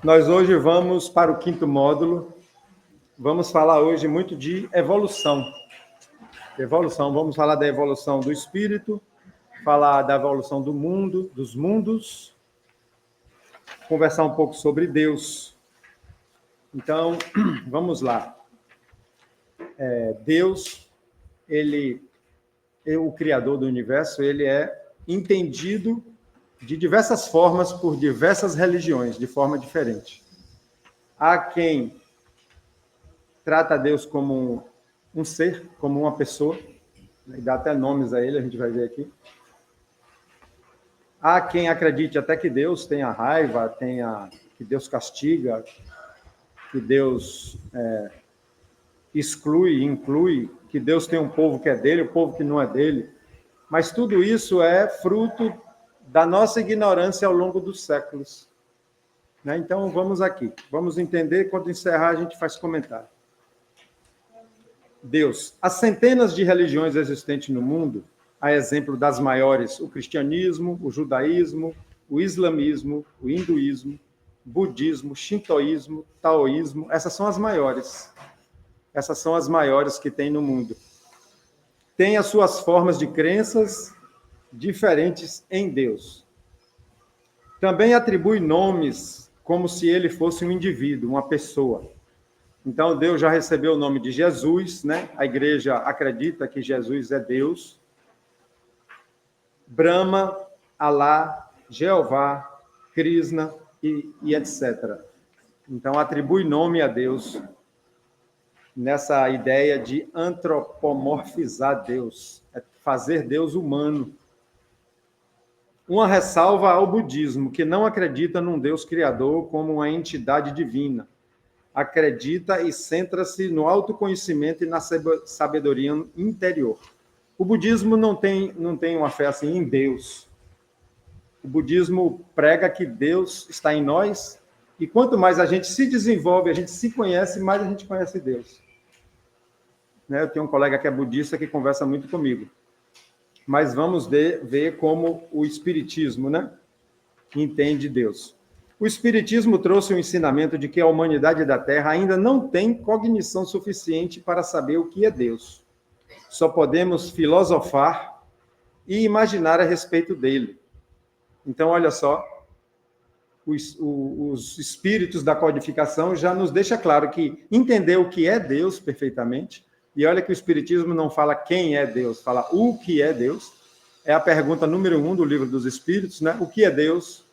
Nós hoje vamos para o 5º módulo. Vamos falar hoje muito de evolução. Evolução, vamos falar da evolução do espírito, falar da evolução do mundo, dos mundos, conversar um pouco sobre Deus. Então, vamos lá. Deus, ele é o Criador do universo, ele é entendido de diversas formas por diversas religiões, de forma diferente. Há quem trata Deus como um ser, como uma pessoa, e dá até nomes a ele, a gente vai ver aqui. Há quem acredite até que Deus tenha raiva, que Deus castiga, que Deus exclui, inclui, que Deus tem um povo que é dele, um povo que não é dele. Mas tudo isso é fruto da nossa ignorância ao longo dos séculos. Então, vamos aqui. Vamos entender, quando encerrar, a gente faz comentário. Deus. As centenas de religiões existentes no mundo, a exemplo das maiores, o cristianismo, o judaísmo, o islamismo, o hinduísmo, budismo, shintoísmo, taoísmo, essas são as maiores. Essas são as maiores que tem no mundo. Tem as suas formas de crenças diferentes em Deus. Também atribui nomes como se ele fosse um indivíduo, uma pessoa. Então, Deus já recebeu o nome de Jesus, né? A igreja acredita que Jesus é Deus. Brahma, Alá, Jeová, Krishna e etc. Então, atribui nome a Deus nessa ideia de antropomorfizar Deus, é fazer Deus humano. Uma ressalva ao budismo, que não acredita num Deus criador como uma entidade divina. Acredita e centra-se no autoconhecimento e na sabedoria interior. O budismo não tem uma fé assim em Deus. O budismo prega que Deus está em nós, e quanto mais a gente se desenvolve, a gente se conhece, mais a gente conhece Deus. Eu tenho um colega que é budista que conversa muito comigo. Mas vamos ver como o Espiritismo, entende Deus. O Espiritismo trouxe o ensinamento de que a humanidade da Terra ainda não tem cognição suficiente para saber o que é Deus. Só podemos filosofar e imaginar a respeito dele. Então, olha só, os espíritos da codificação já nos deixa claro que entender o que é Deus perfeitamente. E olha que o Espiritismo não fala quem é Deus, fala o que é Deus. É a pergunta número 1 do Livro dos Espíritos, O que é Deus?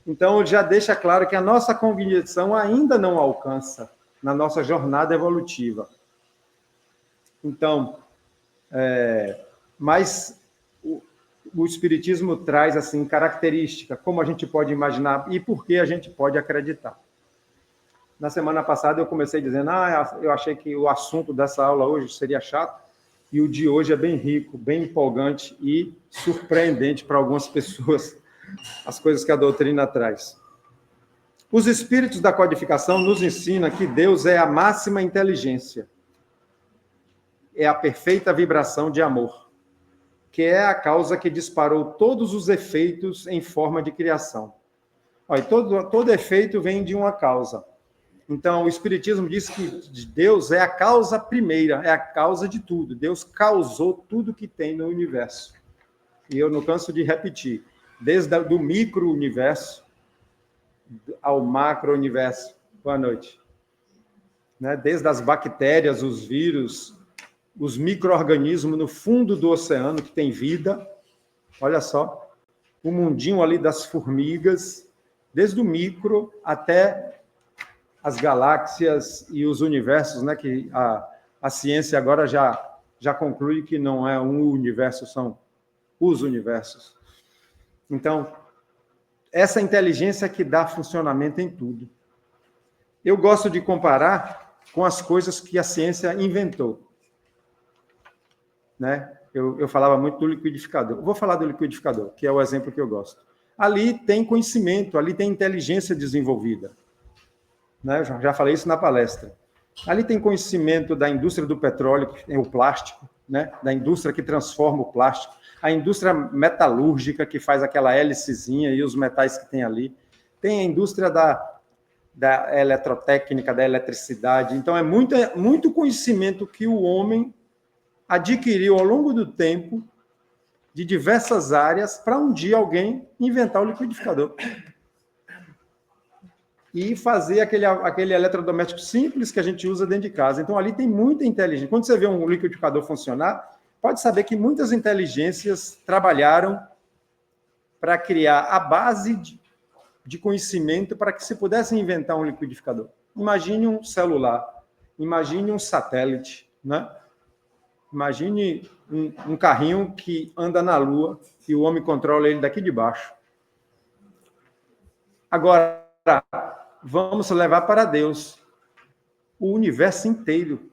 Então, já deixa claro que a nossa cognição ainda não alcança na nossa jornada evolutiva. Então, mas o Espiritismo traz, assim, característica, como a gente pode imaginar e por que a gente pode acreditar. Na semana passada eu comecei dizendo, eu achei que o assunto dessa aula hoje seria chato, e o de hoje é bem rico, bem empolgante e surpreendente para algumas pessoas, as coisas que a doutrina traz. Os espíritos da codificação nos ensinam que Deus é a máxima inteligência, é a perfeita vibração de amor, que é a causa que disparou todos os efeitos em forma de criação. Olha, todo efeito vem de uma causa. Então, o Espiritismo diz que Deus é a causa primeira, é a causa de tudo. Deus causou tudo que tem no universo. E eu não canso de repetir, desde o micro-universo ao macro-universo. Boa noite. Desde as bactérias, os vírus, os micro-organismos no fundo do oceano que tem vida. Olha só, o mundinho ali das formigas, desde o micro até as galáxias e os universos, que a ciência agora já conclui que não é um universo, são os universos. Então, essa inteligência que dá funcionamento em tudo. Eu gosto de comparar com as coisas que a ciência inventou. Eu falava muito do liquidificador. Eu vou falar do liquidificador, que é o exemplo que eu gosto. Ali tem conhecimento, ali tem inteligência desenvolvida. Eu já falei isso na palestra. Ali tem conhecimento da indústria do petróleo, que tem o plástico, da indústria que transforma o plástico, a indústria metalúrgica, que faz aquela hélicezinha e os metais que tem ali. tem a indústria da eletrotécnica, da eletricidade. Então, é muito conhecimento que o homem adquiriu ao longo do tempo, de diversas áreas, para um dia alguém inventar o liquidificador. E fazer aquele eletrodoméstico simples que a gente usa dentro de casa. Então, ali tem muita inteligência. Quando você vê um liquidificador funcionar, pode saber que muitas inteligências trabalharam para criar a base de conhecimento para que se pudesse inventar um liquidificador. Imagine um celular, imagine um satélite, né? Imagine um carrinho que anda na Lua e o homem controla ele daqui de baixo. Agora, vamos levar para Deus. O universo inteiro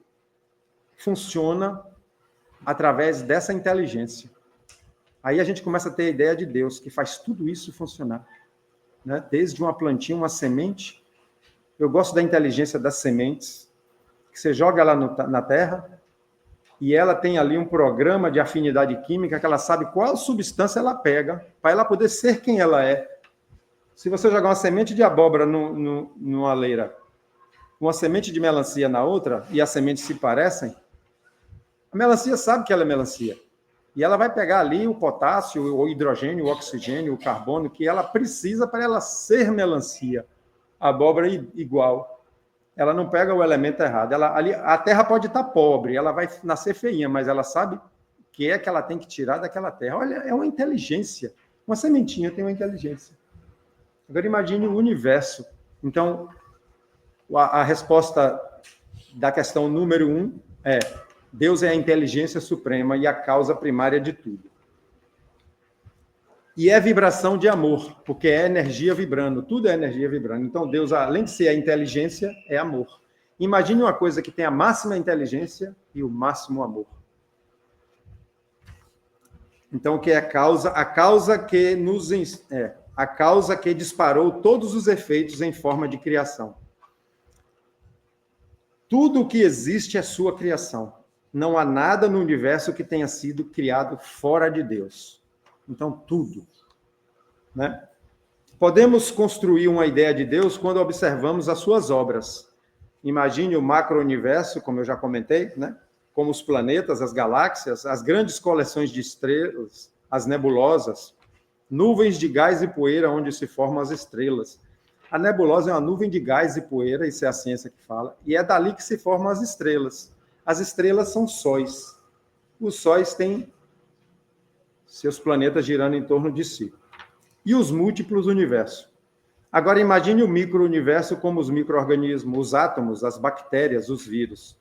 funciona através dessa inteligência. Aí a gente começa a ter a ideia de Deus, que faz tudo isso funcionar. Né? Desde uma plantinha, uma semente. Eu gosto da inteligência das sementes, que você joga ela na terra, e ela tem ali um programa de afinidade química que ela sabe qual substância ela pega, para ela poder ser quem ela é. Se você jogar uma semente de abóbora numa leira, uma semente de melancia na outra, e as sementes se parecem, a melancia sabe que ela é melancia. E ela vai pegar ali o potássio, o hidrogênio, o oxigênio, o carbono, que ela precisa para ela ser melancia. A abóbora é igual. Ela não pega o elemento errado. A terra pode estar pobre, ela vai nascer feinha, mas ela sabe o que é que ela tem que tirar daquela terra. Olha, é uma inteligência. Uma sementinha tem uma inteligência. Agora imagine o universo. Então, a resposta da questão número 1 é: Deus é a inteligência suprema e a causa primária de tudo. E é vibração de amor, porque é energia vibrando, tudo é energia vibrando. Então, Deus, além de ser a inteligência, é amor. Imagine uma coisa que tem a máxima inteligência e o máximo amor. Então, o que é a causa? A causa que disparou todos os efeitos em forma de criação. Tudo o que existe é sua criação. Não há nada no universo que tenha sido criado fora de Deus. Então, tudo. Né? Podemos construir uma ideia de Deus quando observamos as suas obras. Imagine o macro-universo, como eu já comentei, né? Como os planetas, as galáxias, as grandes coleções de estrelas, as nebulosas, nuvens de gás e poeira onde se formam as estrelas. A nebulosa é uma nuvem de gás e poeira, isso é a ciência que fala, e é dali que se formam as estrelas. As estrelas são sóis. Os sóis têm seus planetas girando em torno de si. E os múltiplos universos. Agora imagine o micro-universo como os micro-organismos, os átomos, as bactérias, os vírus.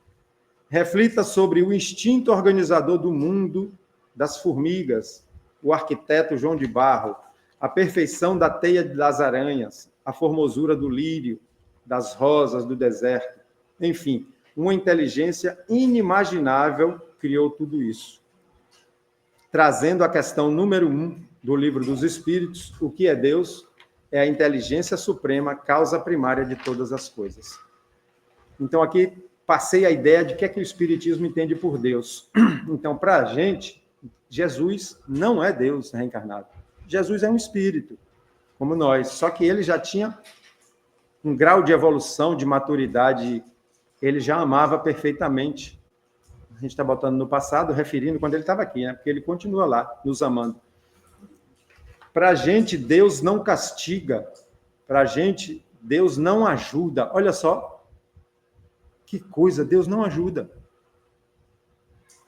Reflita sobre o instinto organizador do mundo, das formigas, o arquiteto João de Barro, a perfeição da teia das aranhas, a formosura do lírio, das rosas do deserto. Enfim, uma inteligência inimaginável criou tudo isso. Trazendo a questão número 1 do Livro dos Espíritos, o que é Deus? É a inteligência suprema, causa primária de todas as coisas. Então, aqui passei a ideia de que é que o Espiritismo entende por Deus. Então, para a gente, Jesus não é Deus reencarnado. Jesus é um espírito, como nós, só que ele já tinha um grau de evolução, de maturidade, ele já amava perfeitamente. A gente está botando no passado, referindo quando ele estava aqui, né? Porque ele continua lá, nos amando. Para a gente, Deus não castiga. Para a gente, Deus não ajuda. Olha só, que coisa, Deus não ajuda.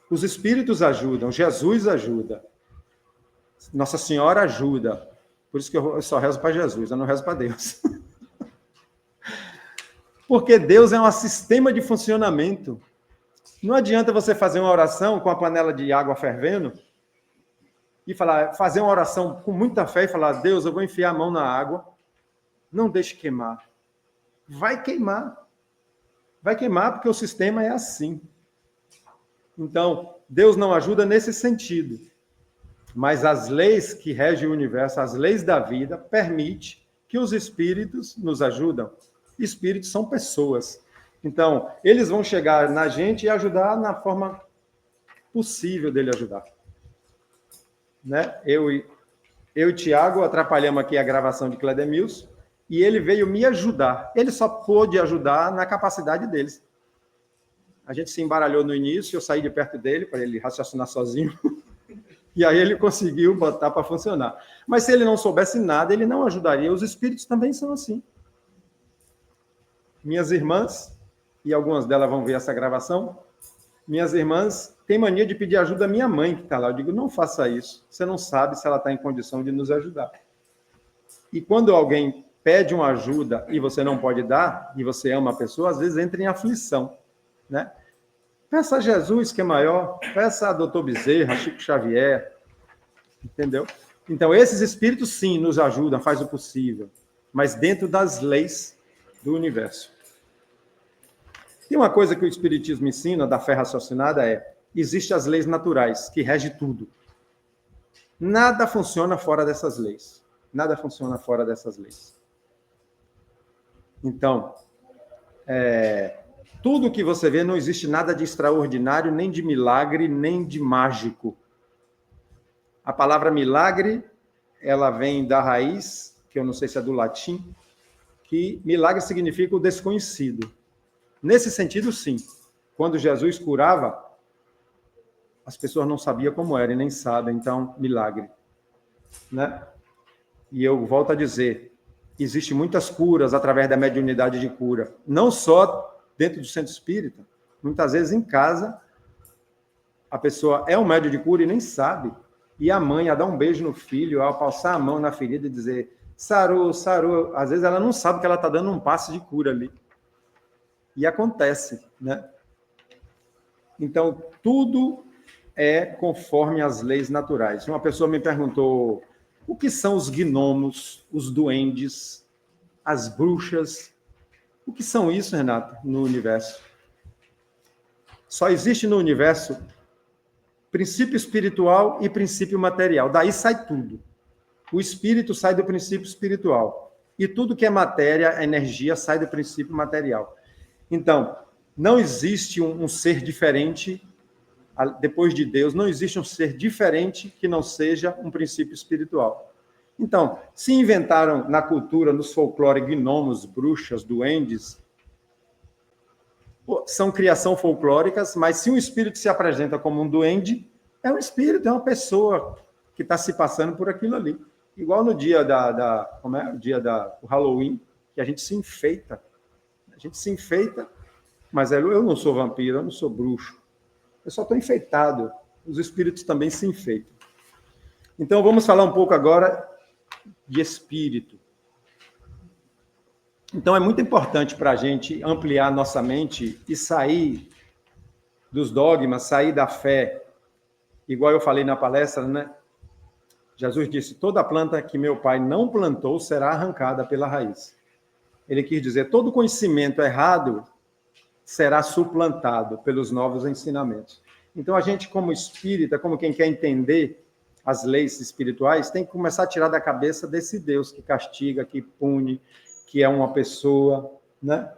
Os espíritos ajudam, Jesus ajuda, Nossa Senhora ajuda. Por isso que eu só rezo para Jesus, eu não rezo para Deus. Porque Deus é um sistema de funcionamento. Não adianta você fazer uma oração com a panela de água fervendo e fazer uma oração com muita fé e falar: Deus, eu vou enfiar a mão na água, não deixe queimar. Vai queimar. Vai queimar porque o sistema é assim. Então, Deus não ajuda nesse sentido. Mas as leis que regem o universo, as leis da vida, permitem que os espíritos nos ajudam. Espíritos são pessoas. Então, eles vão chegar na gente e ajudar na forma possível dele ajudar. Né? Eu e Tiago atrapalhamos aqui a gravação de Cledemilson, e ele veio me ajudar. Ele só pôde ajudar na capacidade deles. A gente se embaralhou no início, eu saí de perto dele para ele raciocinar sozinho, e aí ele conseguiu botar para funcionar. Mas se ele não soubesse nada, ele não ajudaria. Os espíritos também são assim. Minhas irmãs, e algumas delas vão ver essa gravação, minhas irmãs têm mania de pedir ajuda à minha mãe, que está lá. Eu digo, não faça isso. Você não sabe se ela está em condição de nos ajudar. E quando alguém pede uma ajuda e você não pode dar, e você ama a pessoa, às vezes entra em aflição, né? Peça a Jesus, que é maior, peça a Dr. Bezerra, Chico Xavier, entendeu? Então, esses espíritos, sim, nos ajudam, faz o possível, mas dentro das leis do universo. E uma coisa que o Espiritismo ensina, da fé raciocinada, existem as leis naturais, que regem tudo. Nada funciona fora dessas leis. Nada funciona fora dessas leis. Então, tudo que você vê, não existe nada de extraordinário, nem de milagre, nem de mágico. A palavra milagre, ela vem da raiz, que eu não sei se é do latim, que milagre significa o desconhecido. Nesse sentido, sim. Quando Jesus curava, as pessoas não sabiam como era e nem sabem, então, milagre. Né? E eu volto a dizer, existem muitas curas através da mediunidade de cura. Não só dentro do centro espírita, muitas vezes em casa, a pessoa é um médium de cura e nem sabe. E a mãe, a dar um beijo no filho, ao passar a mão na ferida e dizer, sarou, sarou. Às vezes ela não sabe que ela está dando um passe de cura ali. E acontece, né? Então, tudo é conforme as leis naturais. Uma pessoa me perguntou, o que são os gnomos, os duendes, as bruxas? O que são isso, Renato, no universo? Só existe no universo princípio espiritual e princípio material. Daí sai tudo. O espírito sai do princípio espiritual. E tudo que é matéria, energia, sai do princípio material. Então, não existe um ser diferente, depois de Deus, não existe um ser diferente que não seja um princípio espiritual. Então, se inventaram na cultura, nos folclore, gnomos, bruxas, duendes, são criação folclóricas, mas se um espírito se apresenta como um duende, é um espírito, é uma pessoa que está se passando por aquilo ali. Igual no dia o dia do Halloween, que a gente se enfeita. A gente se enfeita, mas eu não sou vampiro, eu não sou bruxo. Eu só estou enfeitado. Os espíritos também se enfeitam. Então, vamos falar um pouco agora de espírito. Então, é muito importante para a gente ampliar nossa mente e sair dos dogmas, sair da fé. Igual eu falei na palestra, né? Jesus disse, toda planta que meu pai não plantou será arrancada pela raiz. Ele quis dizer, todo conhecimento errado será suplantado pelos novos ensinamentos. Então, a gente, como espírita, como quem quer entender as leis espirituais, tem que começar a tirar da cabeça desse Deus que castiga, que pune, que é uma pessoa, né?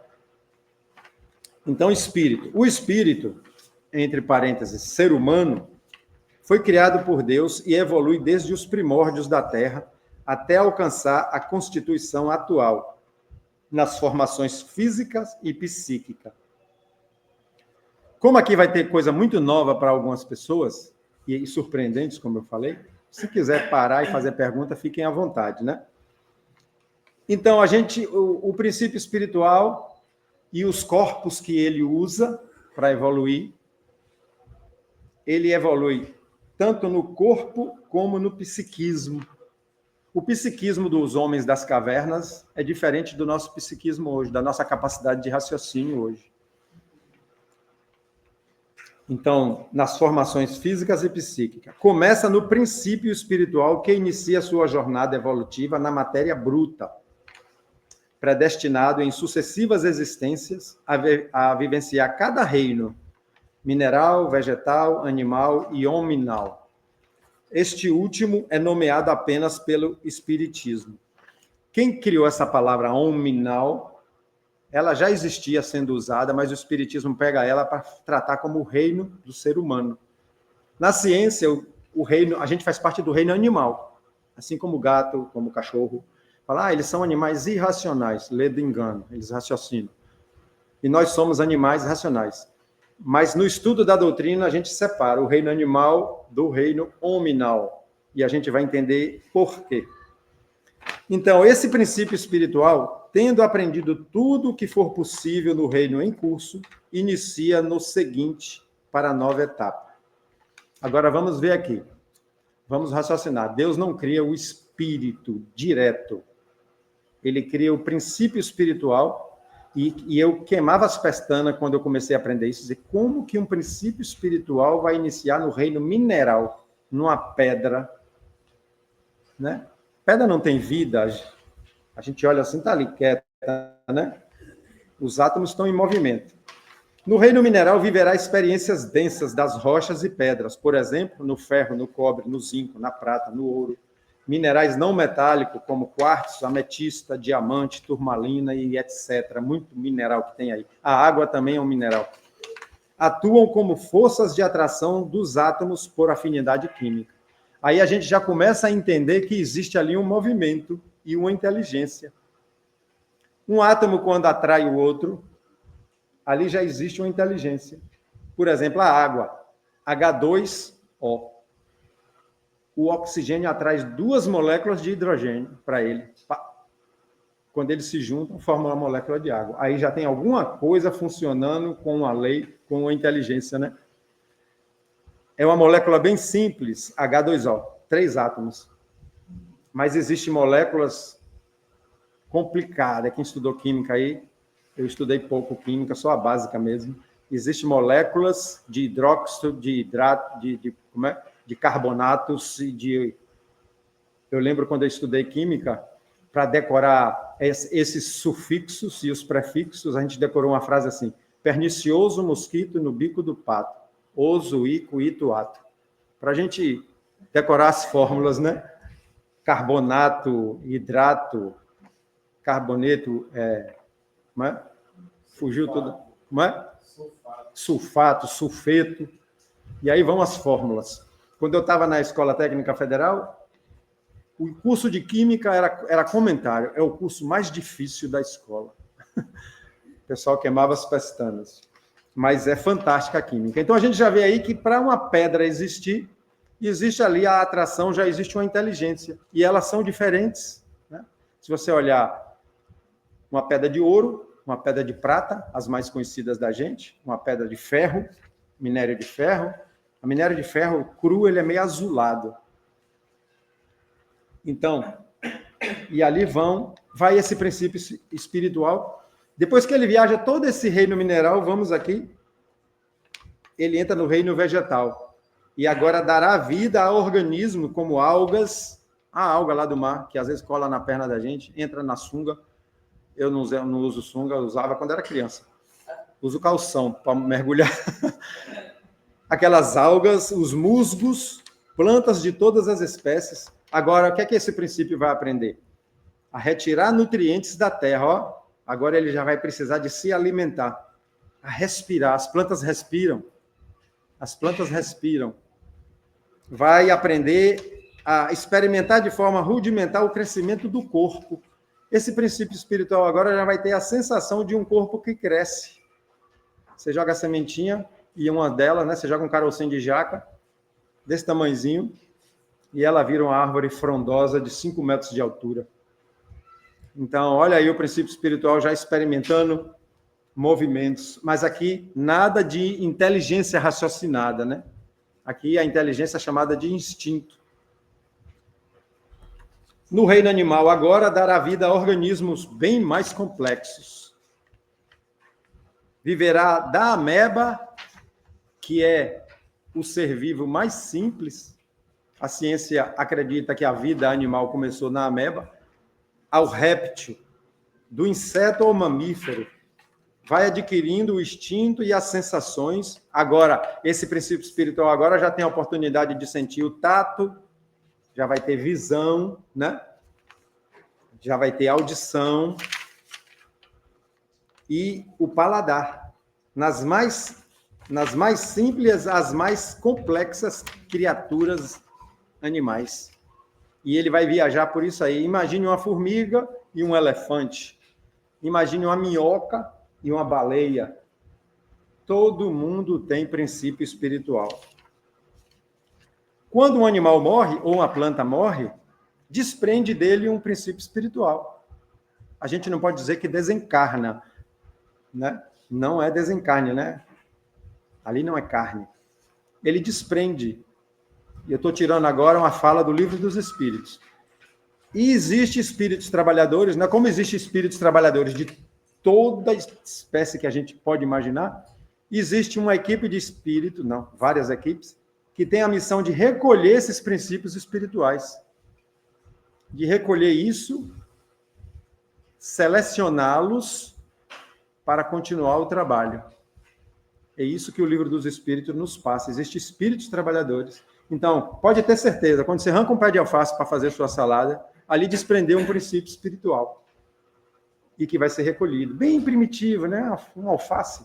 Então, espírito. O espírito, entre parênteses, ser humano, foi criado por Deus e evolui desde os primórdios da Terra até alcançar a constituição atual, nas formações físicas e psíquicas. Como aqui vai ter coisa muito nova para algumas pessoas, e surpreendentes, como eu falei, se quiser parar e fazer pergunta, fiquem à vontade, né? Então, o princípio espiritual e os corpos que ele usa para evoluir, ele evolui tanto no corpo como no psiquismo. O psiquismo dos homens das cavernas é diferente do nosso psiquismo hoje, da nossa capacidade de raciocínio hoje. Então, nas formações físicas e psíquicas. Começa no princípio espiritual que inicia sua jornada evolutiva na matéria bruta, predestinado em sucessivas existências a vivenciar cada reino, mineral, vegetal, animal e hominal. Este último é nomeado apenas pelo Espiritismo. Quem criou essa palavra hominal, ela já existia sendo usada, mas o Espiritismo pega ela para tratar como o reino do ser humano. Na ciência, o reino, a gente faz parte do reino animal, assim como o gato, como o cachorro. Fala, eles são animais irracionais, lê do engano, eles raciocinam. E nós somos animais racionais. Mas no estudo da doutrina, a gente separa o reino animal do reino hominal. E a gente vai entender por quê. Então, esse princípio espiritual, tendo aprendido tudo o que for possível no reino em curso, inicia no seguinte, para a nova etapa. Agora, vamos ver aqui. Vamos raciocinar. Deus não cria o espírito direto. Ele cria o princípio espiritual. E eu queimava as pestanas quando eu comecei a aprender isso, dizer como que um princípio espiritual vai iniciar no reino mineral, numa pedra, né? Pedra não tem vida, a gente olha assim, está ali quieta, né? Os átomos estão em movimento. No reino mineral viverá experiências densas das rochas e pedras, por exemplo, no ferro, no cobre, no zinco, na prata, no ouro. Minerais não metálicos, como quartzo, ametista, diamante, turmalina e etc. Muito mineral que tem aí. A água também é um mineral. Atuam como forças de atração dos átomos por afinidade química. Aí a gente já começa a entender que existe ali um movimento e uma inteligência. Um átomo, quando atrai o outro, ali já existe uma inteligência. Por exemplo, a água, H2O. O oxigênio atrai 2 moléculas de hidrogênio para ele. Quando eles se juntam, formam uma molécula de água. Aí já tem alguma coisa funcionando com uma lei, com uma inteligência, né? É uma molécula bem simples, H2O, 3 átomos. Mas existem moléculas complicadas. Quem estudou química aí, eu estudei pouco química, só a básica mesmo. Existem moléculas de hidróxido, de hidrato, de carbonatos e de... Eu lembro quando eu estudei química, para decorar esses sufixos e os prefixos, a gente decorou uma frase assim: pernicioso mosquito no bico do pato, oso, ico, ito, ato. Para a gente decorar as fórmulas, né? Carbonato, hidrato, carboneto, não é? Fugiu tudo, não é? Sulfato, sulfeto, e aí vão as fórmulas. Quando eu estava na Escola Técnica Federal, o curso de Química era comentário, é o curso mais difícil da escola. O pessoal queimava as pestanas. Mas é fantástica a Química. Então, a gente já vê aí que para uma pedra existir, existe ali a atração, já existe uma inteligência. E elas são diferentes, né? Se você olhar uma pedra de ouro, uma pedra de prata, as mais conhecidas da gente, uma pedra de ferro, minério de ferro. A minério de ferro cru, ele é meio azulado. Então, e ali vai esse princípio espiritual. Depois que ele viaja todo esse reino mineral, vamos aqui, ele entra no reino vegetal. E agora dará vida a organismos como algas, a alga lá do mar, que às vezes cola na perna da gente, entra na sunga. Eu não uso sunga, eu usava quando era criança. Uso calção para mergulhar. Aquelas algas, os musgos, plantas de todas as espécies. Agora, o que é que esse princípio vai aprender? A retirar nutrientes da terra. Ó. Agora ele já vai precisar de se alimentar, a respirar. As plantas respiram. As plantas respiram. Vai aprender a experimentar de forma rudimentar o crescimento do corpo. Esse princípio espiritual agora já vai ter a sensação de um corpo que cresce. Você joga a sementinha, e uma delas, né? Você joga um carocinho de jaca, desse tamanhozinho, e ela vira uma árvore frondosa de 5 metros de altura. Então, olha aí o princípio espiritual já experimentando movimentos. Mas aqui, nada de inteligência raciocinada, né? Aqui a inteligência é chamada de instinto. No reino animal, agora, dará vida a organismos bem mais complexos. Viverá da ameba, que é o ser vivo mais simples. A ciência acredita que a vida animal começou na ameba, ao réptil, do inseto ao mamífero. Vai adquirindo o instinto e as sensações. Agora, esse princípio espiritual agora já tem a oportunidade de sentir o tato, já vai ter visão, né? Já vai ter audição e o paladar. Nas mais simples, as mais complexas criaturas animais. E ele vai viajar por isso aí. Imagine uma formiga e um elefante. Imagine uma minhoca e uma baleia. Todo mundo tem princípio espiritual. Quando um animal morre, ou uma planta morre, desprende dele um princípio espiritual. A gente não pode dizer que desencarna, né? Não é desencarne, né? Ali não é carne. Ele desprende. E eu estou tirando agora uma fala do Livro dos Espíritos. E existe espíritos trabalhadores, né? Como existe espíritos trabalhadores de toda espécie que a gente pode imaginar, existe uma equipe de espírito, não, várias equipes, que tem a missão de recolher esses princípios espirituais. De recolher isso, selecioná-los para continuar o trabalho. É isso que o Livro dos Espíritos nos passa. Existem espíritos trabalhadores. Então, pode ter certeza, quando você arranca um pé de alface para fazer sua salada, ali desprendeu um princípio espiritual. E que vai ser recolhido. Bem primitivo, né? Um alface.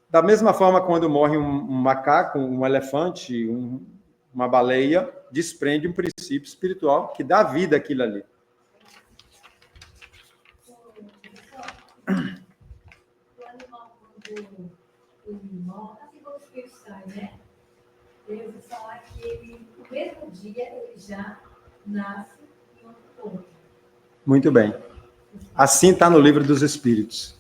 Da mesma forma, quando morre um macaco, um elefante, uma baleia, desprende um princípio espiritual que dá vida àquilo ali. O animal, quando ele morre, assim como o espírito sai, né? Eu ouvi falar que ele, no mesmo dia, ele já nasce em outro corpo. Muito bem. Assim está no Livro dos Espíritos.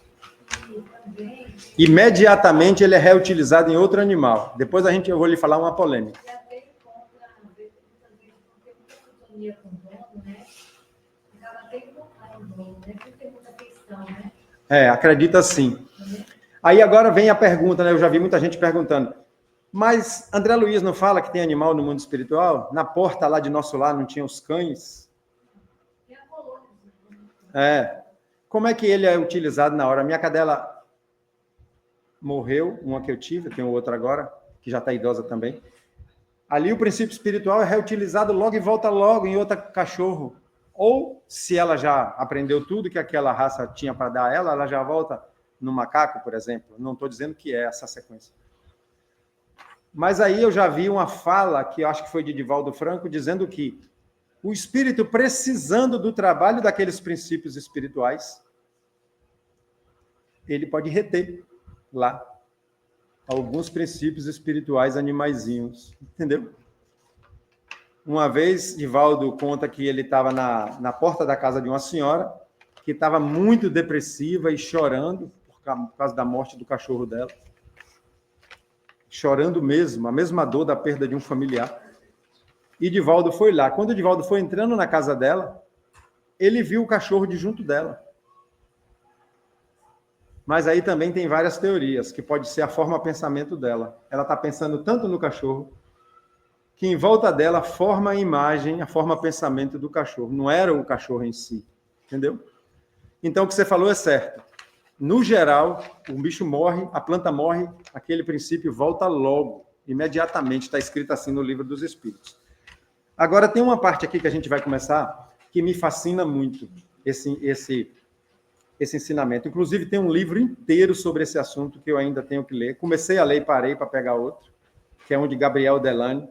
E também, Imediatamente ele é reutilizado em outro animal. Depois eu vou lhe falar uma polêmica. e até encontra, às vezes, muitas vezes, porque muita sintonia com o dono, né? Acaba até encontrando o dono, né? Porque tem muita questão, né? Acredita sim. Aí agora vem a pergunta, né? Eu já vi muita gente perguntando. Mas André Luiz não fala que tem animal no mundo espiritual? Na porta lá de nosso lar não tinha os cães? Tem a colônia. Como é que ele é utilizado na hora? A minha cadela morreu, uma que eu tive, eu tenho outra agora, que já está idosa também. Ali o princípio espiritual é reutilizado logo e volta logo em outro cachorro. Ou, se ela já aprendeu tudo que aquela raça tinha para dar a ela, ela já volta no macaco, por exemplo. Não estou dizendo que é essa sequência. Mas aí eu já vi uma fala, que eu acho que foi de Divaldo Franco, dizendo que o espírito, precisando do trabalho daqueles princípios espirituais, ele pode reter lá alguns princípios espirituais animaizinhos, entendeu? Uma vez, Divaldo conta que ele estava na porta da casa de uma senhora que estava muito depressiva e chorando por causa da morte do cachorro dela. Chorando mesmo, a mesma dor da perda de um familiar. E Divaldo foi lá. Quando Divaldo foi entrando na casa dela, ele viu o cachorro de junto dela. Mas aí também tem várias teorias, que pode ser a forma pensamento dela. Ela está pensando tanto no cachorro, que em volta dela forma a imagem, a forma pensamento do cachorro. Não era o cachorro em si, entendeu? Então, o que você falou é certo. No geral, o bicho morre, a planta morre, aquele princípio volta logo, imediatamente. Está escrito assim no Livro dos Espíritos. Agora, tem uma parte aqui que a gente vai começar que me fascina muito, esse ensinamento. Inclusive, tem um livro inteiro sobre esse assunto que eu ainda tenho que ler. Comecei a ler e parei para pegar outro, que é um de Gabriel Delane,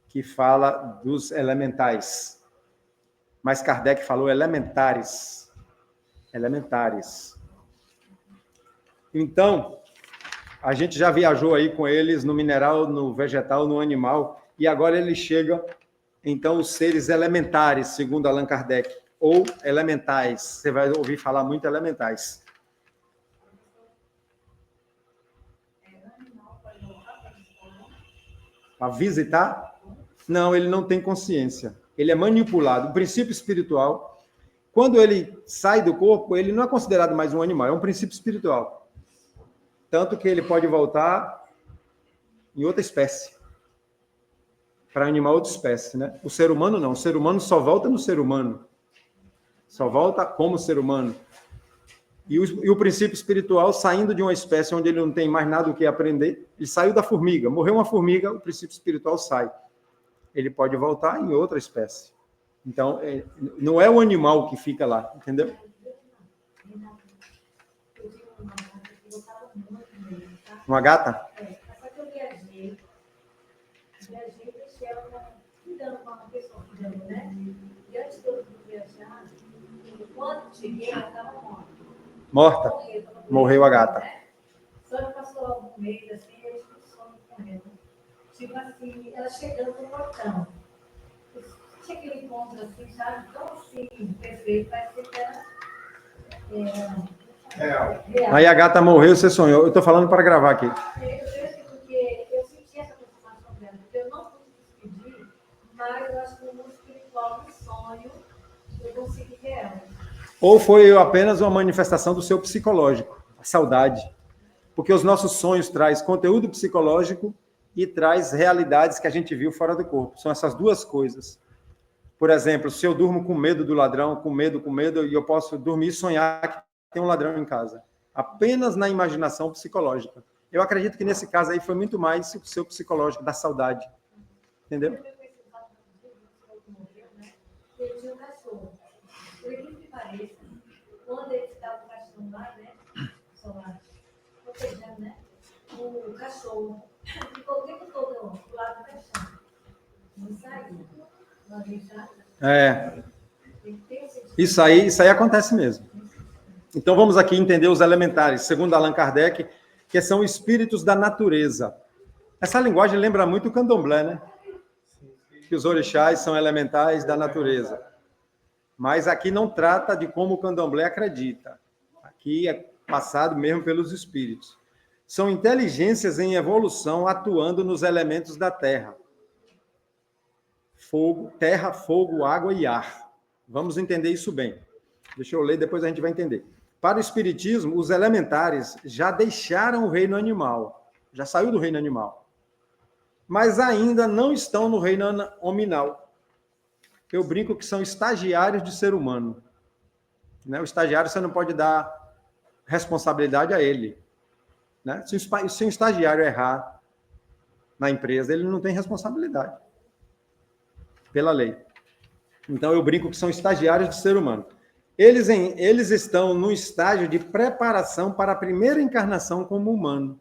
que fala dos elementais. Mas Kardec falou elementares. Elementares. Então, a gente já viajou aí com eles no mineral, no vegetal, no animal, e agora ele chega, então, os seres elementares, segundo Allan Kardec, ou elementais. Você vai ouvir falar muito elementais. Para visitar? Não, ele não tem consciência. Ele é manipulado. O princípio espiritual, quando ele sai do corpo, ele não é considerado mais um animal, é um princípio espiritual. Tanto que ele pode voltar em outra espécie. Para animar outra espécie, né? O ser humano não. O ser humano só volta no ser humano. Só volta como ser humano. E o princípio espiritual, saindo de uma espécie onde ele não tem mais nada o que aprender, ele saiu da formiga. Morreu uma formiga, o princípio espiritual sai. Ele pode voltar em outra espécie. Então, não é o animal que fica lá, entendeu? Uma gata? Só que eu viajei e deixei ela cuidando com uma pessoa que viajando, né? E antes de eu viajar, quando cheguei, ela estava morta. Morta. Morreu a gata. Né? Só que passou algum mês, assim, eu tive sono correndo. Tipo assim, ela chegando no portão. Tinha aquele encontro assim, sabe? Tão assim, perfeito, parece que era real. Aí a gata morreu, você sonhou. Eu estou falando para gravar aqui. Porque eu senti essa preocupação dela, porque eu não pude despedir, mas eu acho que no mundo espiritual, no sonho, eu consegui ver ela. Ou foi apenas uma manifestação do seu psicológico, a saudade. Porque os nossos sonhos traz conteúdo psicológico e traz realidades que a gente viu fora do corpo. São essas duas coisas. Por exemplo, se eu durmo com medo do ladrão, com medo, e eu posso dormir e sonhar que tem um ladrão em casa. Apenas na imaginação psicológica. Eu acredito que nesse caso aí foi muito mais o seu psicológico, da saudade. Entendeu? Ele tinha um cachorro. Por incrível que pareça, quando ele estava no cachorro lá, né? Solar, protegendo, né? O cachorro ficou o tempo todo do lado do caixão. Não saiu. Não deixar. Isso aí acontece mesmo. Então vamos aqui entender os elementares, segundo Allan Kardec, que são espíritos da natureza. Essa linguagem lembra muito o candomblé, né? Que os orixás são elementais da natureza. Mas aqui não trata de como o candomblé acredita. Aqui é passado mesmo pelos espíritos. São inteligências em evolução atuando nos elementos da terra. Terra, fogo, água e ar. Vamos entender isso bem. Deixa eu ler, depois a gente vai entender. Para o espiritismo, os elementares já deixaram o reino animal. Já saiu do reino animal. Mas ainda não estão no reino hominal. Eu brinco que são estagiários de ser humano. Né? O estagiário, você não pode dar responsabilidade a ele. Né? Se um estagiário errar na empresa, ele não tem responsabilidade. Pela lei. Então, eu brinco que são estagiários de ser humano. Eles estão no estágio de preparação para a primeira encarnação como humano.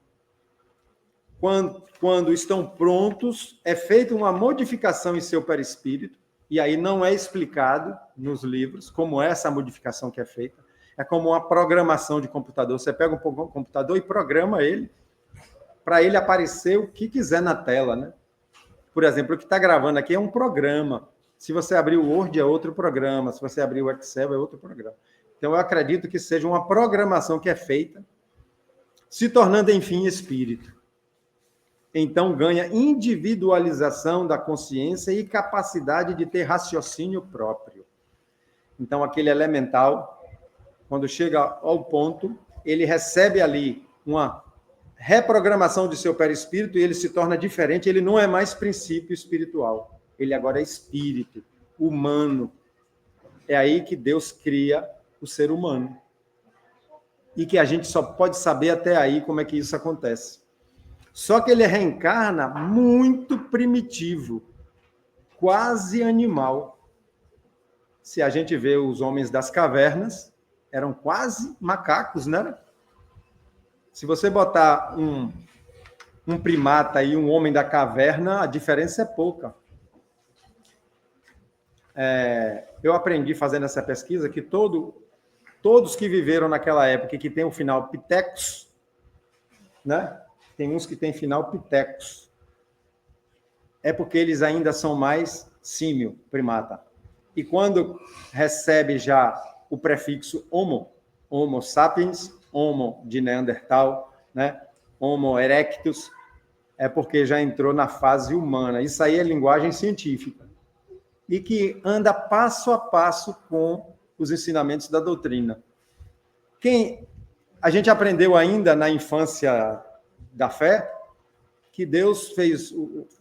Quando estão prontos, é feita uma modificação em seu perispírito, e aí não é explicado nos livros como é essa modificação que é feita. É como uma programação de computador. Você pega um computador e programa ele, para ele aparecer o que quiser na tela, né? Por exemplo, o que está gravando aqui é um programa. Se você abrir o Word, é outro programa. Se você abrir o Excel, é outro programa. Então, eu acredito que seja uma programação que é feita, se tornando, enfim, espírito. Então, ganha individualização da consciência e capacidade de ter raciocínio próprio. Então, aquele elemental, quando chega ao ponto, ele recebe ali uma reprogramação de seu perispírito e ele se torna diferente, ele não é mais princípio espiritual, ele agora é espírito, humano. É aí que Deus cria o ser humano. E que a gente só pode saber até aí como é que isso acontece. Só que ele reencarna muito primitivo, quase animal. Se a gente vê os homens das cavernas, eram quase macacos, né? Se você botar um primata e um homem da caverna, a diferença é pouca. Eu aprendi fazendo essa pesquisa que todos que viveram naquela época e que tem o final Pitecos, né? Tem uns que tem final Pitecos. É porque eles ainda são mais símio, primata. E quando recebe já o prefixo homo sapiens, homo de Neandertal, né? Homo erectus, é porque já entrou na fase humana. Isso aí é linguagem científica. E que anda passo a passo com os ensinamentos da doutrina. A gente aprendeu ainda na infância da fé que Deus fez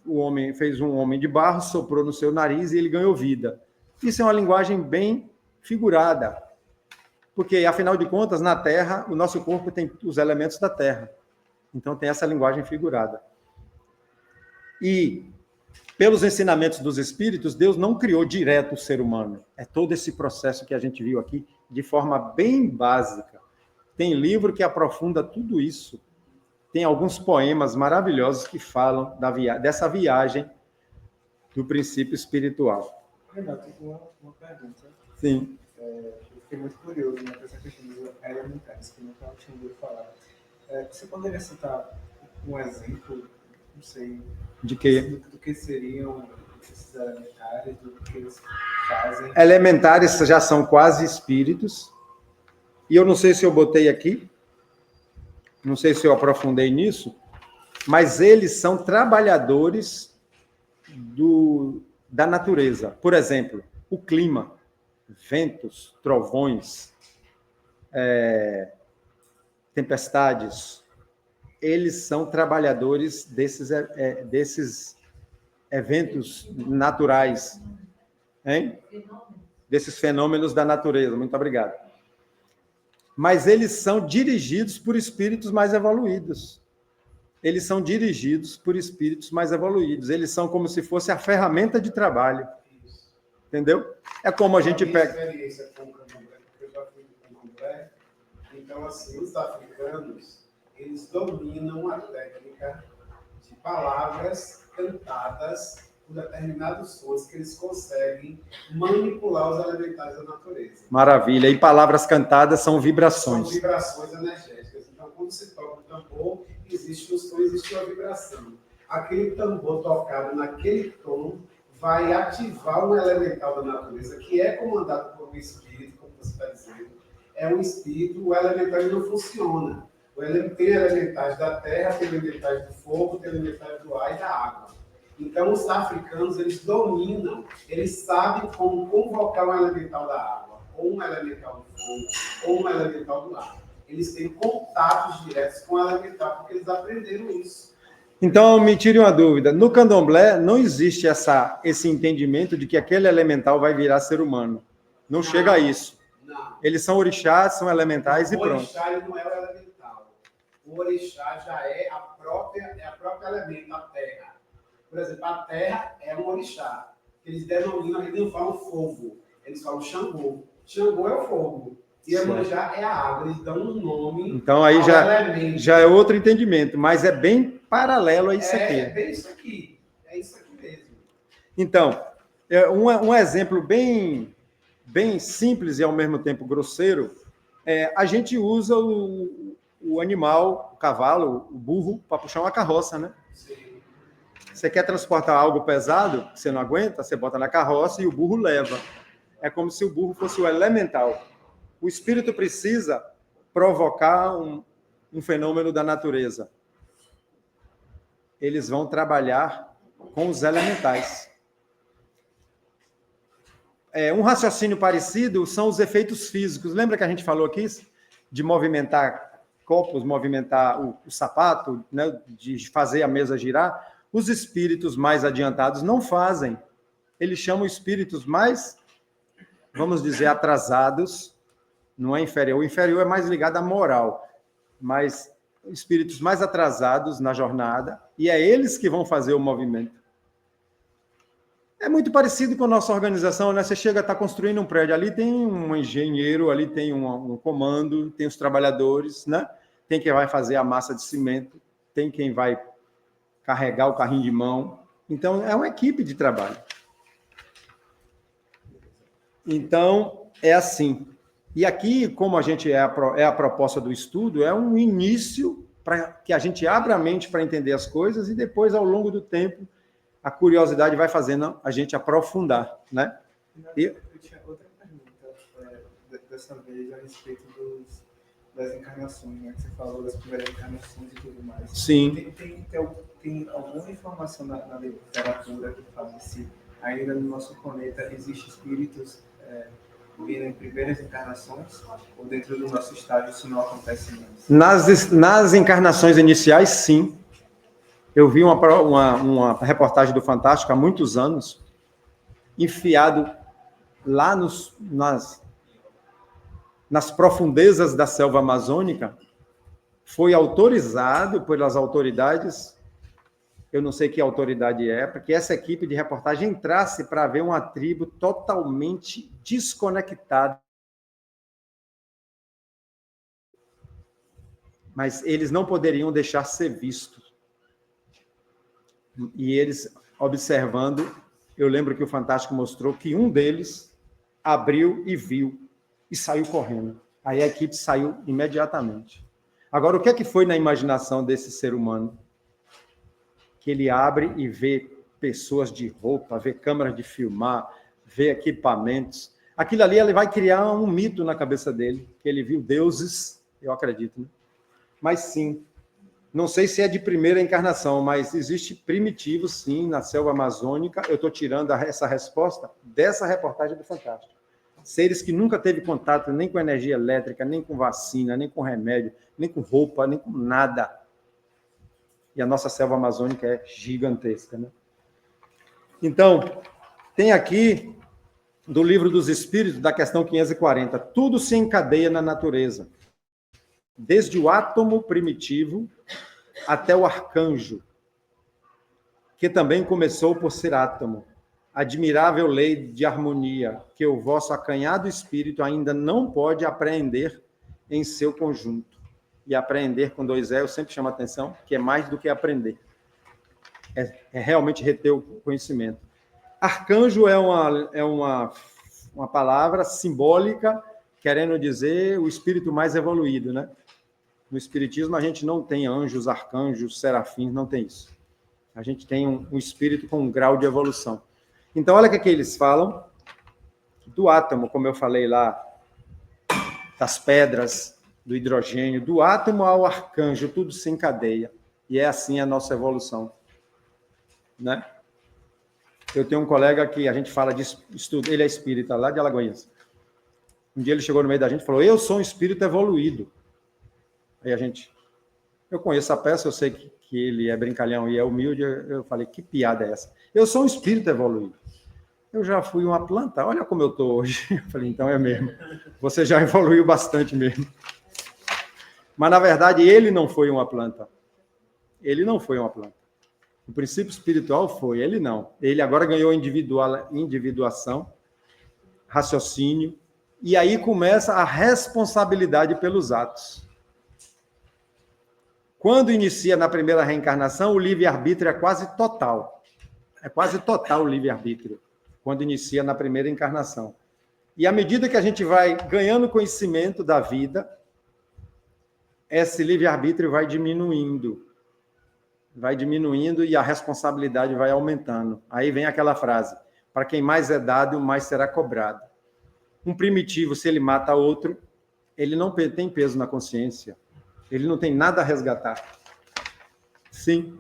um homem de barro, soprou no seu nariz e ele ganhou vida. Isso é uma linguagem bem figurada, porque, afinal de contas, na Terra, o nosso corpo tem os elementos da Terra. Então, tem essa linguagem figurada. E, pelos ensinamentos dos espíritos, Deus não criou direto o ser humano. É todo esse processo que a gente viu aqui, de forma bem básica. Tem livro que aprofunda tudo isso. Tem alguns poemas maravilhosos que falam dessa viagem do princípio espiritual. Renato, uma pergunta. Sim. Eu fiquei muito curioso, né, com essa questão dos elementares, que eu nunca tinha ouvido falar. Você poderia citar um exemplo, não sei, De quê? do que seriam esses elementares, do que eles fazem? Elementares já são quase espíritos. E eu não sei se eu botei aqui, não sei se eu aprofundei nisso, mas eles são trabalhadores da natureza. Por exemplo, o clima, ventos, trovões, tempestades, eles são trabalhadores desses eventos naturais, hein? Desses fenômenos da natureza. Muito obrigado. Mas eles são dirigidos por espíritos mais evoluídos. Eles são dirigidos por espíritos mais evoluídos. Eles são como se fosse a ferramenta de trabalho. Entendeu? É como a gente pega... experiência com o candomblé, porque eu já fui com o candomblé. Então, assim, os africanos, eles dominam a técnica de palavras cantadas por determinados sons que eles conseguem manipular os elementares da natureza. Maravilha. E palavras cantadas são São vibrações. vibrações energéticas. Então, quando se toca o tambor, existe um som, existe uma vibração. Aquele tambor tocado naquele tom vai ativar um elemental da natureza que é comandado por um espírito, como você está dizendo. É um espírito, o elemental ele não funciona. Tem elementais da terra, tem elementais do fogo, tem elementais do ar e da água. Então, os africanos, eles dominam, eles sabem como convocar um elemental da água, ou um elemental do fogo, ou um elemental do ar. Eles têm contatos diretos com o elemental, porque eles aprenderam isso. Então, me tire uma dúvida. No candomblé, não existe esse entendimento de que aquele elemental vai virar ser humano. Não chega a isso. Não. Eles são orixás, são elementais e O pronto. orixá ele não é o elemental. O orixá já é a própria elemento, a terra. Por exemplo, a terra é um orixá. Eles denominam, eles não falam fogo, eles falam Xangô. Xangô é o fogo. E Iemanjá é a água. Eles dão um nome. Então aí ao elemento. já é outro entendimento, mas é bem paralelo a isso aqui. É bem isso aqui. É isso aqui mesmo. Então, um exemplo bem simples e ao mesmo tempo grosseiro, a gente usa o animal, o cavalo, o burro, para puxar uma carroça, né? Sim. Você quer transportar algo pesado, que você não aguenta, você bota na carroça e o burro leva. É como se o burro fosse o elemental. O espírito precisa provocar um fenômeno da natureza. Eles vão trabalhar com os elementais. Um raciocínio parecido são os efeitos físicos. Lembra que a gente falou aqui de movimentar copos, movimentar o sapato, né, de fazer a mesa girar? Os espíritos mais adiantados não fazem. Eles chamam espíritos mais, vamos dizer, atrasados. Não é inferior. O inferior é mais ligado à moral. Mas espíritos mais atrasados na jornada, e é eles que vão fazer o movimento. É muito parecido com a nossa organização, né? Você chega a estar construindo um prédio, ali tem um engenheiro, ali tem um comando, tem os trabalhadores, né? Tem quem vai fazer a massa de cimento, tem quem vai carregar o carrinho de mão. Então, é uma equipe de trabalho. Então, é assim. E aqui, como a gente é a proposta do estudo, é um início para que a gente abra a mente para entender as coisas e depois, ao longo do tempo, a curiosidade vai fazendo a gente aprofundar, né? Eu tinha outra pergunta, dessa vez, a respeito das encarnações, né? Que você falou das primeiras encarnações e tudo mais. Sim. Tem alguma informação na literatura que fala se ainda no nosso planeta existem espíritos vindo em primeiras encarnações, ou dentro do nosso estágio isso não acontece mais? Nas encarnações iniciais, sim. Eu vi uma reportagem do Fantástico há muitos anos, enfiado lá nas profundezas da selva amazônica, foi autorizado pelas autoridades, eu não sei que autoridade é, para que essa equipe de reportagem entrasse para ver uma tribo totalmente desconectada. Mas eles não poderiam deixar ser vistos. E eles, observando, eu lembro que o Fantástico mostrou que um deles abriu e viu, e saiu correndo. Aí a equipe saiu imediatamente. Agora, o que é que foi na imaginação desse ser humano? Que ele abre e vê pessoas de roupa, vê câmeras de filmar, vê equipamentos. Aquilo ali, ele vai criar um mito na cabeça dele, que ele viu deuses, eu acredito, né? Mas sim, não sei se é de primeira encarnação, mas existe primitivo, sim, na selva amazônica. Eu estou tirando essa resposta dessa reportagem do Fantástico. Seres que nunca teve contato nem com energia elétrica, nem com vacina, nem com remédio, nem com roupa, nem com nada. E a nossa selva amazônica é gigantesca, né? Então, tem aqui, do Livro dos Espíritos, da questão 540, tudo se encadeia na natureza. Desde o átomo primitivo até o arcanjo, que também começou por ser átomo. Admirável lei de harmonia, que o vosso acanhado espírito ainda não pode apreender em seu conjunto. E apreender com 2 E, eu sempre chamo a atenção, que é mais do que aprender. É realmente reter o conhecimento. Arcanjo é uma palavra simbólica, querendo dizer o espírito mais evoluído, né? No espiritismo, a gente não tem anjos, arcanjos, serafins, não tem isso. A gente tem um espírito com um grau de evolução. Então, olha o que eles falam do átomo, como eu falei lá, das pedras, do hidrogênio, do átomo ao arcanjo, tudo se encadeia. E é assim a nossa evolução, né? Eu tenho um colega que a gente fala de estudo, ele é espírita, lá de Alagoinhas. Um dia ele chegou no meio da gente e falou, eu sou um espírito evoluído. Aí eu conheço a peça, eu sei que ele é brincalhão e é humilde, eu falei, que piada é essa? Eu sou um espírito evoluído. Eu já fui uma planta, olha como eu estou hoje. Eu falei, então é mesmo. Você já evoluiu bastante mesmo. Mas, na verdade, ele não foi uma planta. Ele não foi uma planta. O princípio espiritual foi, ele não. Ele agora ganhou individuação, raciocínio, e aí começa a responsabilidade pelos atos. Quando inicia na primeira reencarnação, o livre-arbítrio é quase total. É quase total o livre-arbítrio, quando inicia na primeira encarnação. E à medida que a gente vai ganhando conhecimento da vida, esse livre-arbítrio vai diminuindo e a responsabilidade vai aumentando. Aí vem aquela frase, para quem mais é dado, mais será cobrado. Um primitivo, se ele mata outro, ele não tem peso na consciência. Ele não tem nada a resgatar. Sim.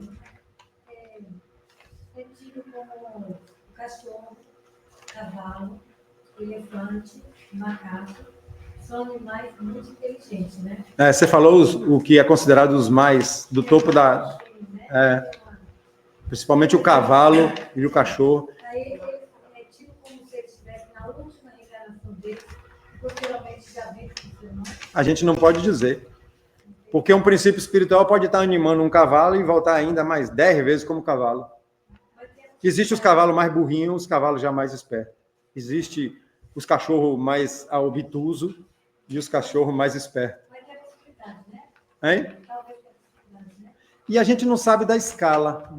É tido como cachorro, cavalo, elefante, macaco. São animais muito inteligentes, né? Você falou o que é considerado os mais do topo da... principalmente o cavalo e o cachorro. Aí é tipo como se ele estivesse na última reencarnação dele, posteriormente já vem funcionando. A gente não pode dizer. Porque um princípio espiritual pode estar animando um cavalo e voltar ainda mais 10 vezes como cavalo. Existem os cavalos mais burrinhos, os cavalos já mais espertos. Existem os cachorros mais obtusos e os cachorros mais espertos. Vai ter a possibilidade, né? Hein? Talvez tenha a possibilidade, né? E a gente não sabe da escala.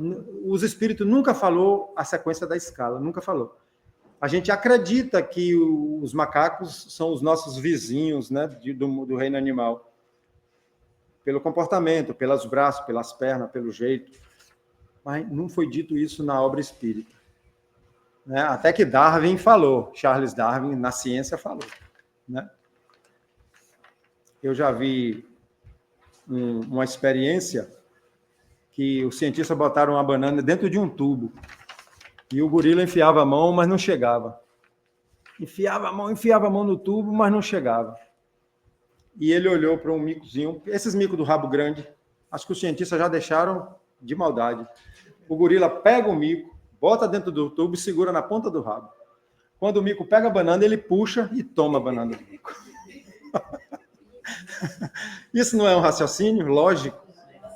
Os espíritos nunca falou a sequência da escala, nunca falou. A gente acredita que os macacos são os nossos vizinhos, né, do reino animal. Pelo comportamento, pelos braços, pelas pernas, pelo jeito. Mas não foi dito isso na obra espírita. Né? Até que Darwin falou, Charles Darwin, na ciência, falou. Né? Eu já vi uma experiência que os cientistas botaram uma banana dentro de um tubo. E o gorila enfiava a mão, mas não chegava. Enfiava a mão no tubo, mas não chegava. E ele olhou para um micozinho, esses micos do rabo grande, acho que os cientistas já deixaram de maldade. O gorila pega o mico, bota dentro do tubo e segura na ponta do rabo. Quando o mico pega a banana, ele puxa e toma a banana do mico. Isso não é um raciocínio lógico?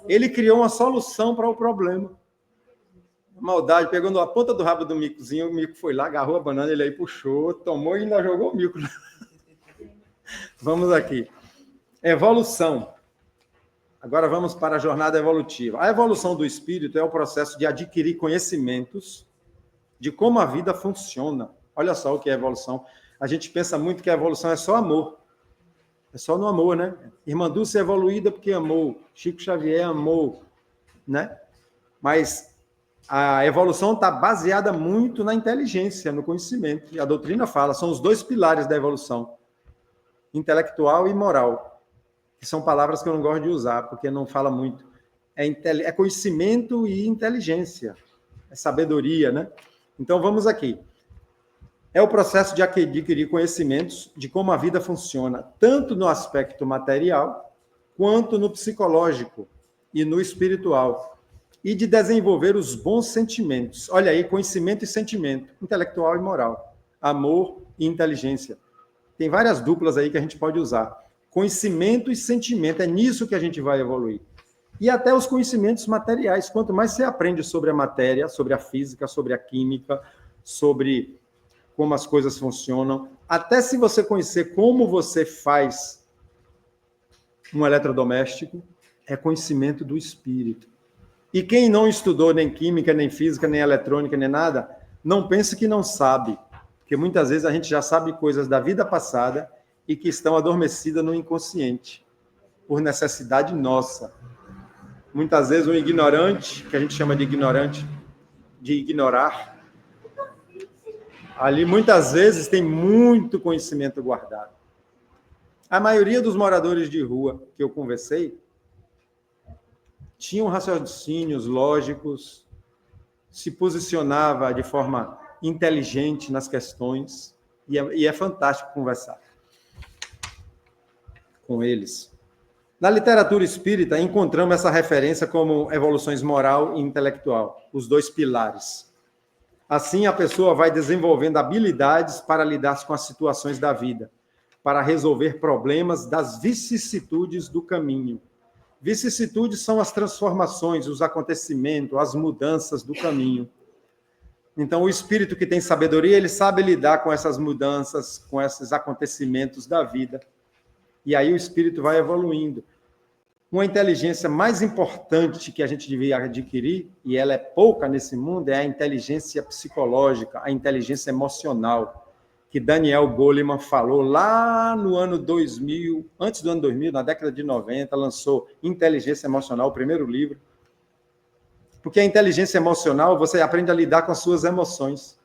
Ele criou uma solução para o problema. Maldade, pegando a ponta do rabo do micozinho, o mico foi lá, agarrou a banana, ele aí puxou, tomou e ainda jogou o mico. Vamos aqui. Evolução. Agora vamos para a jornada evolutiva. A evolução do espírito é o processo de adquirir conhecimentos de como a vida funciona. Olha só o que é evolução. A gente pensa muito que a evolução é só amor. É só no amor, né? Irmã Dulce é evoluída porque amou. Chico Xavier amou, né? Mas a evolução está baseada muito na inteligência, no conhecimento. E a doutrina fala, são os 2 pilares da evolução, intelectual e moral, que são palavras que eu não gosto de usar, porque não fala muito. É conhecimento e inteligência, é sabedoria, né? Então, vamos aqui. É o processo de adquirir conhecimentos de como a vida funciona, tanto no aspecto material, quanto no psicológico e no espiritual, e de desenvolver os bons sentimentos. Olha aí, conhecimento e sentimento, intelectual e moral, amor e inteligência. Tem várias duplas aí que a gente pode usar. Conhecimento e sentimento, é nisso que a gente vai evoluir. E até os conhecimentos materiais. Quanto mais você aprende sobre a matéria, sobre a física, sobre a química, sobre como as coisas funcionam, até se você conhecer como você faz um eletrodoméstico, é conhecimento do espírito. E quem não estudou nem química, nem física, nem eletrônica, nem nada, não pense que não sabe, porque muitas vezes a gente já sabe coisas da vida passada e que estão adormecidas no inconsciente, por necessidade nossa. Muitas vezes um ignorante, que a gente chama de ignorante, de ignorar, ali muitas vezes tem muito conhecimento guardado. A maioria dos moradores de rua que eu conversei tinham raciocínios lógicos, se posicionava de forma inteligente nas questões, e é fantástico conversar com eles. Na literatura espírita, encontramos essa referência como evoluções moral e intelectual, os 2 pilares. Assim, a pessoa vai desenvolvendo habilidades para lidar com as situações da vida, para resolver problemas das vicissitudes do caminho. Vicissitudes são as transformações, os acontecimentos, as mudanças do caminho. Então, o espírito que tem sabedoria, ele sabe lidar com essas mudanças, com esses acontecimentos da vida. E aí o espírito vai evoluindo. Uma inteligência mais importante que a gente devia adquirir, e ela é pouca nesse mundo, é a inteligência psicológica, a inteligência emocional, que Daniel Goleman falou lá no ano 2000, antes do ano 2000, na década de 90, lançou Inteligência Emocional, o primeiro livro. Porque a inteligência emocional, você aprende a lidar com as suas emoções.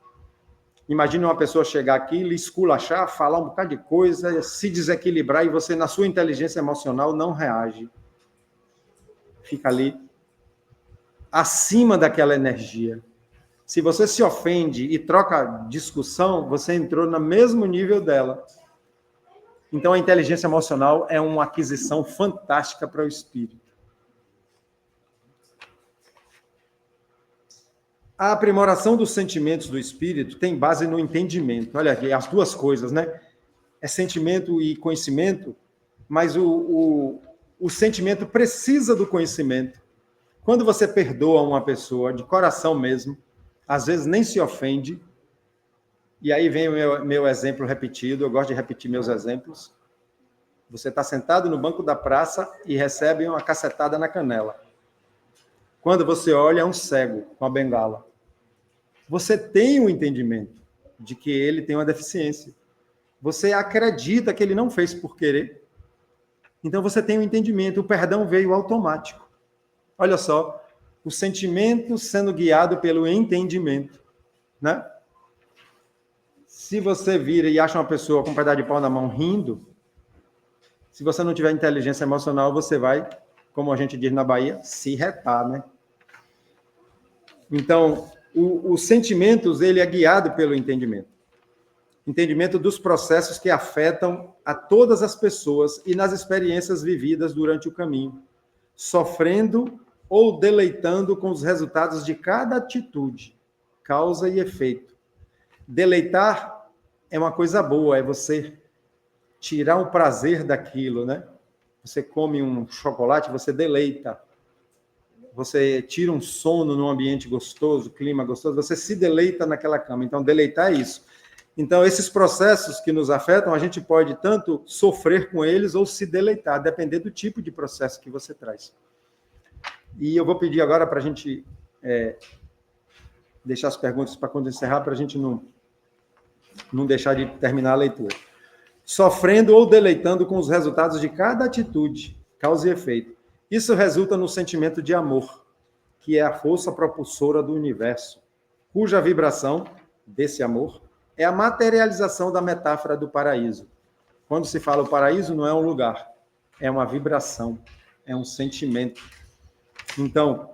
Imagine uma pessoa chegar aqui, lhe esculachar, falar um bocado de coisa, se desequilibrar, e você, na sua inteligência emocional, não reage. Fica ali, acima daquela energia. Se você se ofende e troca discussão, você entrou no mesmo nível dela. Então, a inteligência emocional é uma aquisição fantástica para o espírito. A aprimoração dos sentimentos do espírito tem base no entendimento. Olha aqui, as 2 coisas, né? É sentimento e conhecimento, mas o sentimento precisa do conhecimento. Quando você perdoa uma pessoa, de coração mesmo, às vezes nem se ofende, e aí vem o meu exemplo repetido, eu gosto de repetir meus exemplos. Você está sentado no banco da praça e recebe uma cacetada na canela. Quando você olha, é um cego com a bengala. Você tem o entendimento de que ele tem uma deficiência. Você acredita que ele não fez por querer. Então você tem o entendimento, o perdão veio automático. Olha só, o sentimento sendo guiado pelo entendimento, né? Se você vira e acha uma pessoa com um pedaço de pau na mão rindo, se você não tiver inteligência emocional, você vai, como a gente diz na Bahia, se retar, né? Então, os sentimentos, ele é guiado pelo entendimento. Entendimento dos processos que afetam a todas as pessoas e nas experiências vividas durante o caminho, sofrendo ou deleitando com os resultados de cada atitude, causa e efeito. Deleitar é uma coisa boa, é você tirar o prazer daquilo, né? Você come um chocolate, você deleita. Você tira um sono num ambiente gostoso, clima gostoso, você se deleita naquela cama. Então, deleitar é isso. Então, esses processos que nos afetam, a gente pode tanto sofrer com eles ou se deleitar, depender do tipo de processo que você traz. E eu vou pedir agora para a gente deixar as perguntas para quando encerrar, para a gente não deixar de terminar a leitura. Sofrendo ou deleitando com os resultados de cada atitude, causa e efeito. Isso resulta no sentimento de amor, que é a força propulsora do universo, cuja vibração desse amor é a materialização da metáfora do paraíso. Quando se fala o paraíso, não é um lugar, é uma vibração, é um sentimento. Então,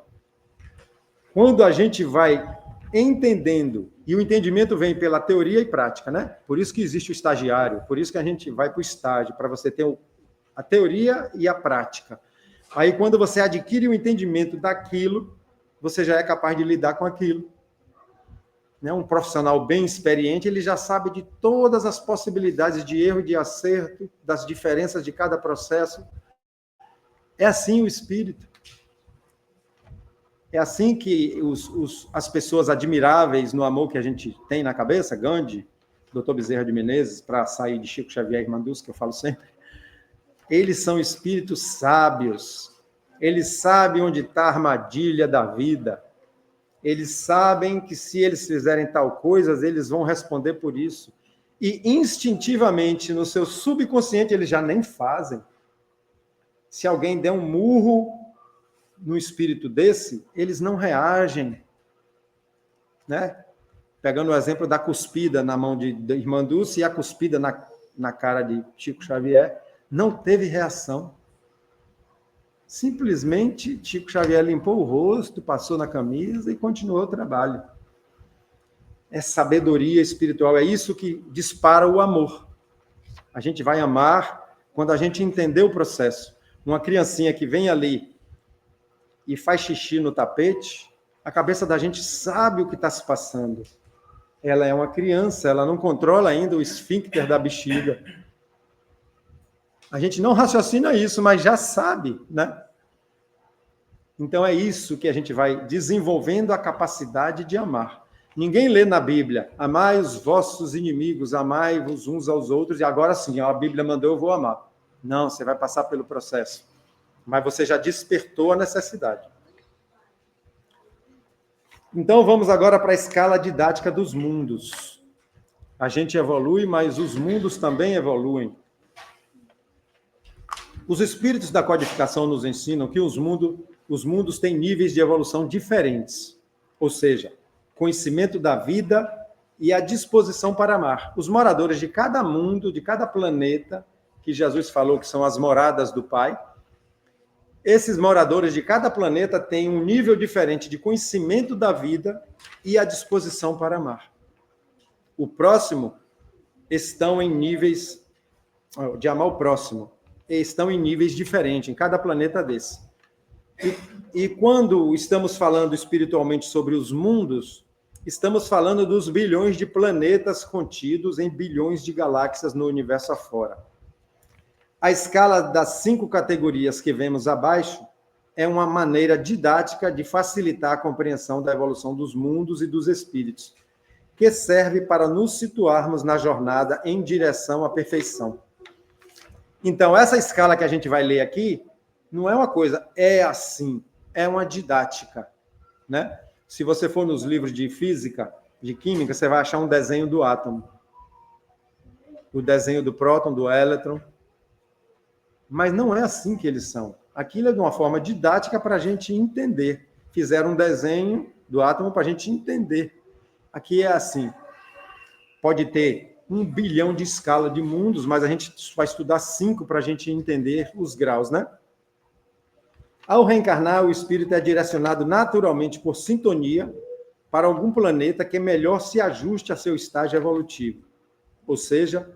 quando a gente vai entendendo, e o entendimento vem pela teoria e prática, né? Por isso que existe o estagiário, por isso que a gente vai para o estágio, para você ter a teoria e a prática. Aí, quando você adquire o entendimento daquilo, você já é capaz de lidar com aquilo. Né? Um profissional bem experiente, ele já sabe de todas as possibilidades de erro e de acerto, das diferenças de cada processo. É assim o espírito. É assim que as pessoas admiráveis no amor que a gente tem na cabeça, Gandhi, Dr. Bezerra de Menezes, para sair de Chico Xavier e Irmanduz, que eu falo sempre, eles são espíritos sábios. Eles sabem onde está a armadilha da vida. Eles sabem que se eles fizerem tal coisa, eles vão responder por isso. E instintivamente, no seu subconsciente, eles já nem fazem. Se alguém der um murro no espírito desse, eles não reagem, né? Pegando o exemplo da cuspida na mão de Irmã Dulce e a cuspida na cara de Chico Xavier, não teve reação. Simplesmente, Chico Xavier limpou o rosto, passou na camisa e continuou o trabalho. É sabedoria espiritual, é isso que dispara o amor. A gente vai amar quando a gente entender o processo. Uma criancinha que vem ali e faz xixi no tapete, a cabeça da gente sabe o que está se passando. Ela é uma criança, ela não controla ainda o esfíncter da bexiga. A gente não raciocina isso, mas já sabe, né? Então é isso que a gente vai desenvolvendo a capacidade de amar. Ninguém lê na Bíblia, amai os vossos inimigos, amai-vos uns aos outros, e agora sim, a Bíblia mandou, eu vou amar. Não, você vai passar pelo processo. Mas você já despertou a necessidade. Então, vamos agora para a escala didática dos mundos. A gente evolui, mas os mundos também evoluem. Os espíritos da codificação nos ensinam que os mundos têm níveis de evolução diferentes. Ou seja, conhecimento da vida e a disposição para amar. Os moradores de cada mundo, de cada planeta, que Jesus falou que são as moradas do Pai, esses moradores de cada planeta têm um nível diferente de conhecimento da vida e a disposição para amar. O próximo estão em níveis de amar o próximo, estão em níveis diferentes em cada planeta desse. E quando estamos falando espiritualmente sobre os mundos, estamos falando dos bilhões de planetas contidos em bilhões de galáxias no universo afora. A escala das 5 categorias que vemos abaixo é uma maneira didática de facilitar a compreensão da evolução dos mundos e dos espíritos, que serve para nos situarmos na jornada em direção à perfeição. Então, essa escala que a gente vai ler aqui não é uma coisa, é assim, é uma didática, né? Se você for nos livros de física, de química, você vai achar um desenho do átomo. O desenho do próton, do elétron. Mas não é assim que eles são. Aquilo é de uma forma didática para a gente entender. Fizeram um desenho do átomo para a gente entender. Aqui é assim. Pode ter 1 bilhão de escala de mundos, mas a gente vai estudar 5 para a gente entender os graus, né? Ao reencarnar, o espírito é direcionado naturalmente por sintonia para algum planeta que melhor se ajuste a seu estágio evolutivo, ou seja,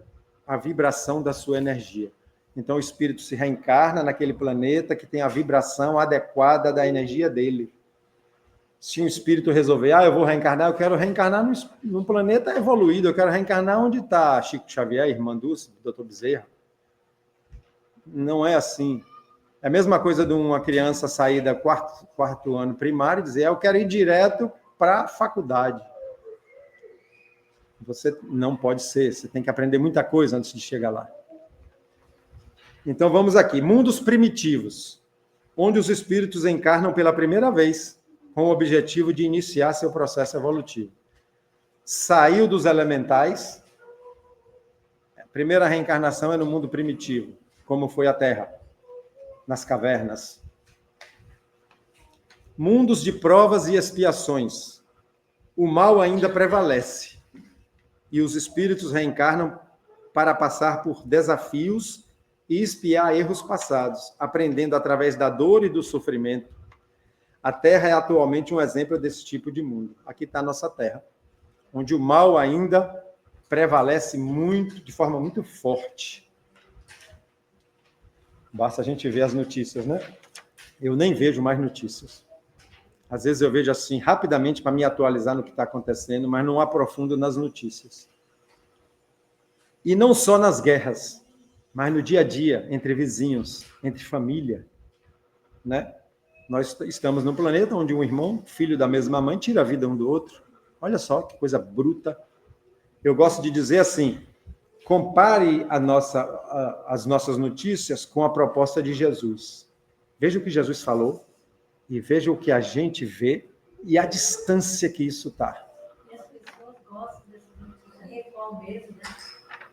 a vibração da sua energia. Então, o espírito se reencarna naquele planeta que tem a vibração adequada da energia dele. Se um espírito resolver, eu vou reencarnar, eu quero reencarnar num planeta evoluído, eu quero reencarnar onde está Chico Xavier, Irmã Dulce, Dr. Bezerra. Não é assim. É a mesma coisa de uma criança sair do quarto ano primário e dizer, eu quero ir direto para a faculdade. Você não pode ser, você tem que aprender muita coisa antes de chegar lá. Então, vamos aqui. Mundos primitivos, onde os espíritos encarnam pela primeira vez com o objetivo de iniciar seu processo evolutivo. Saiu dos elementais. A primeira reencarnação é no mundo primitivo, como foi a Terra, nas cavernas. Mundos de provas e expiações. O mal ainda prevalece. E os espíritos reencarnam para passar por desafios e expiar erros passados, aprendendo através da dor e do sofrimento. A Terra é atualmente um exemplo desse tipo de mundo. Aqui está a nossa Terra, onde o mal ainda prevalece muito, de forma muito forte. Basta a gente ver as notícias, né? Eu nem vejo mais notícias. Às vezes eu vejo assim, rapidamente, para me atualizar no que está acontecendo, mas não aprofundo nas notícias. E não só nas guerras, mas no dia a dia, entre vizinhos, entre família, né? Nós estamos num planeta onde um irmão, filho da mesma mãe, tira a vida um do outro. Olha só que coisa bruta. Eu gosto de dizer assim, compare as nossas notícias com a proposta de Jesus. Veja o que Jesus falou e veja o que a gente vê e a distância que isso está. E as pessoas gostam desse ritual mesmo, né?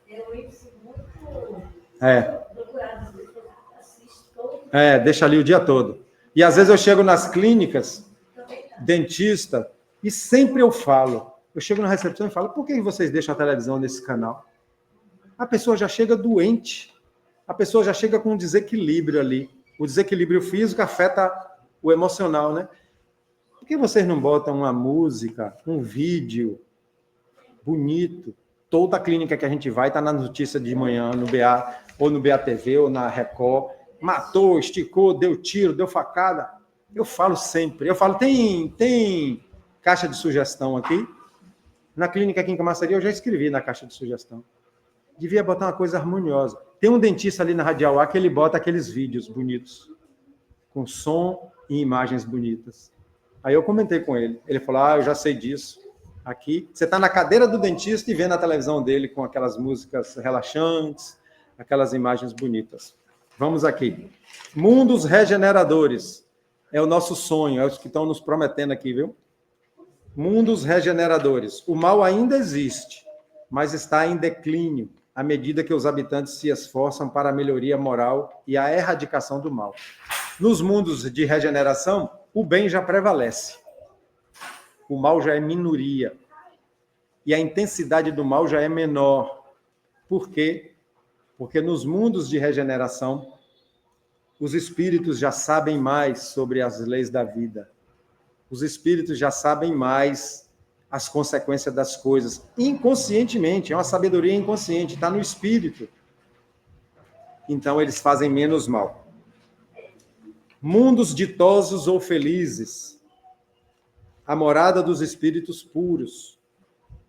É um índice muito procurado, as pessoas assistem todo. Deixa ali o dia todo. E às vezes eu chego nas clínicas, dentista, e sempre eu falo, eu chego na recepção e falo, por que vocês deixam a televisão nesse canal? A pessoa já chega doente, a pessoa já chega com um desequilíbrio ali. O desequilíbrio físico afeta o emocional, né? Por que vocês não botam uma música, um vídeo bonito? Toda a clínica que a gente vai está na notícia de manhã, no BA, ou no BATV, ou na Record. Matou, esticou, deu tiro, deu facada. Eu falo sempre. Eu falo, tem caixa de sugestão aqui? Na clínica aqui em Camaçari, eu já escrevi na caixa de sugestão. Devia botar uma coisa harmoniosa. Tem um dentista ali na Radial A que ele bota aqueles vídeos bonitos, com som e imagens bonitas. Aí eu comentei com ele. Ele falou, eu já sei disso. Aqui, você está na cadeira do dentista e vê na televisão dele com aquelas músicas relaxantes, aquelas imagens bonitas. Vamos aqui. Mundos regeneradores. É o nosso sonho, é os que estão nos prometendo aqui, viu? Mundos regeneradores. O mal ainda existe, mas está em declínio à medida que os habitantes se esforçam para a melhoria moral e a erradicação do mal. Nos mundos de regeneração, o bem já prevalece. O mal já é minoria. E a intensidade do mal já é menor. Por quê? Porque nos mundos de regeneração, os espíritos já sabem mais sobre as leis da vida. Os espíritos já sabem mais as consequências das coisas. Inconscientemente, é uma sabedoria inconsciente, está no espírito. Então, eles fazem menos mal. Mundos ditosos ou felizes. A morada dos espíritos puros,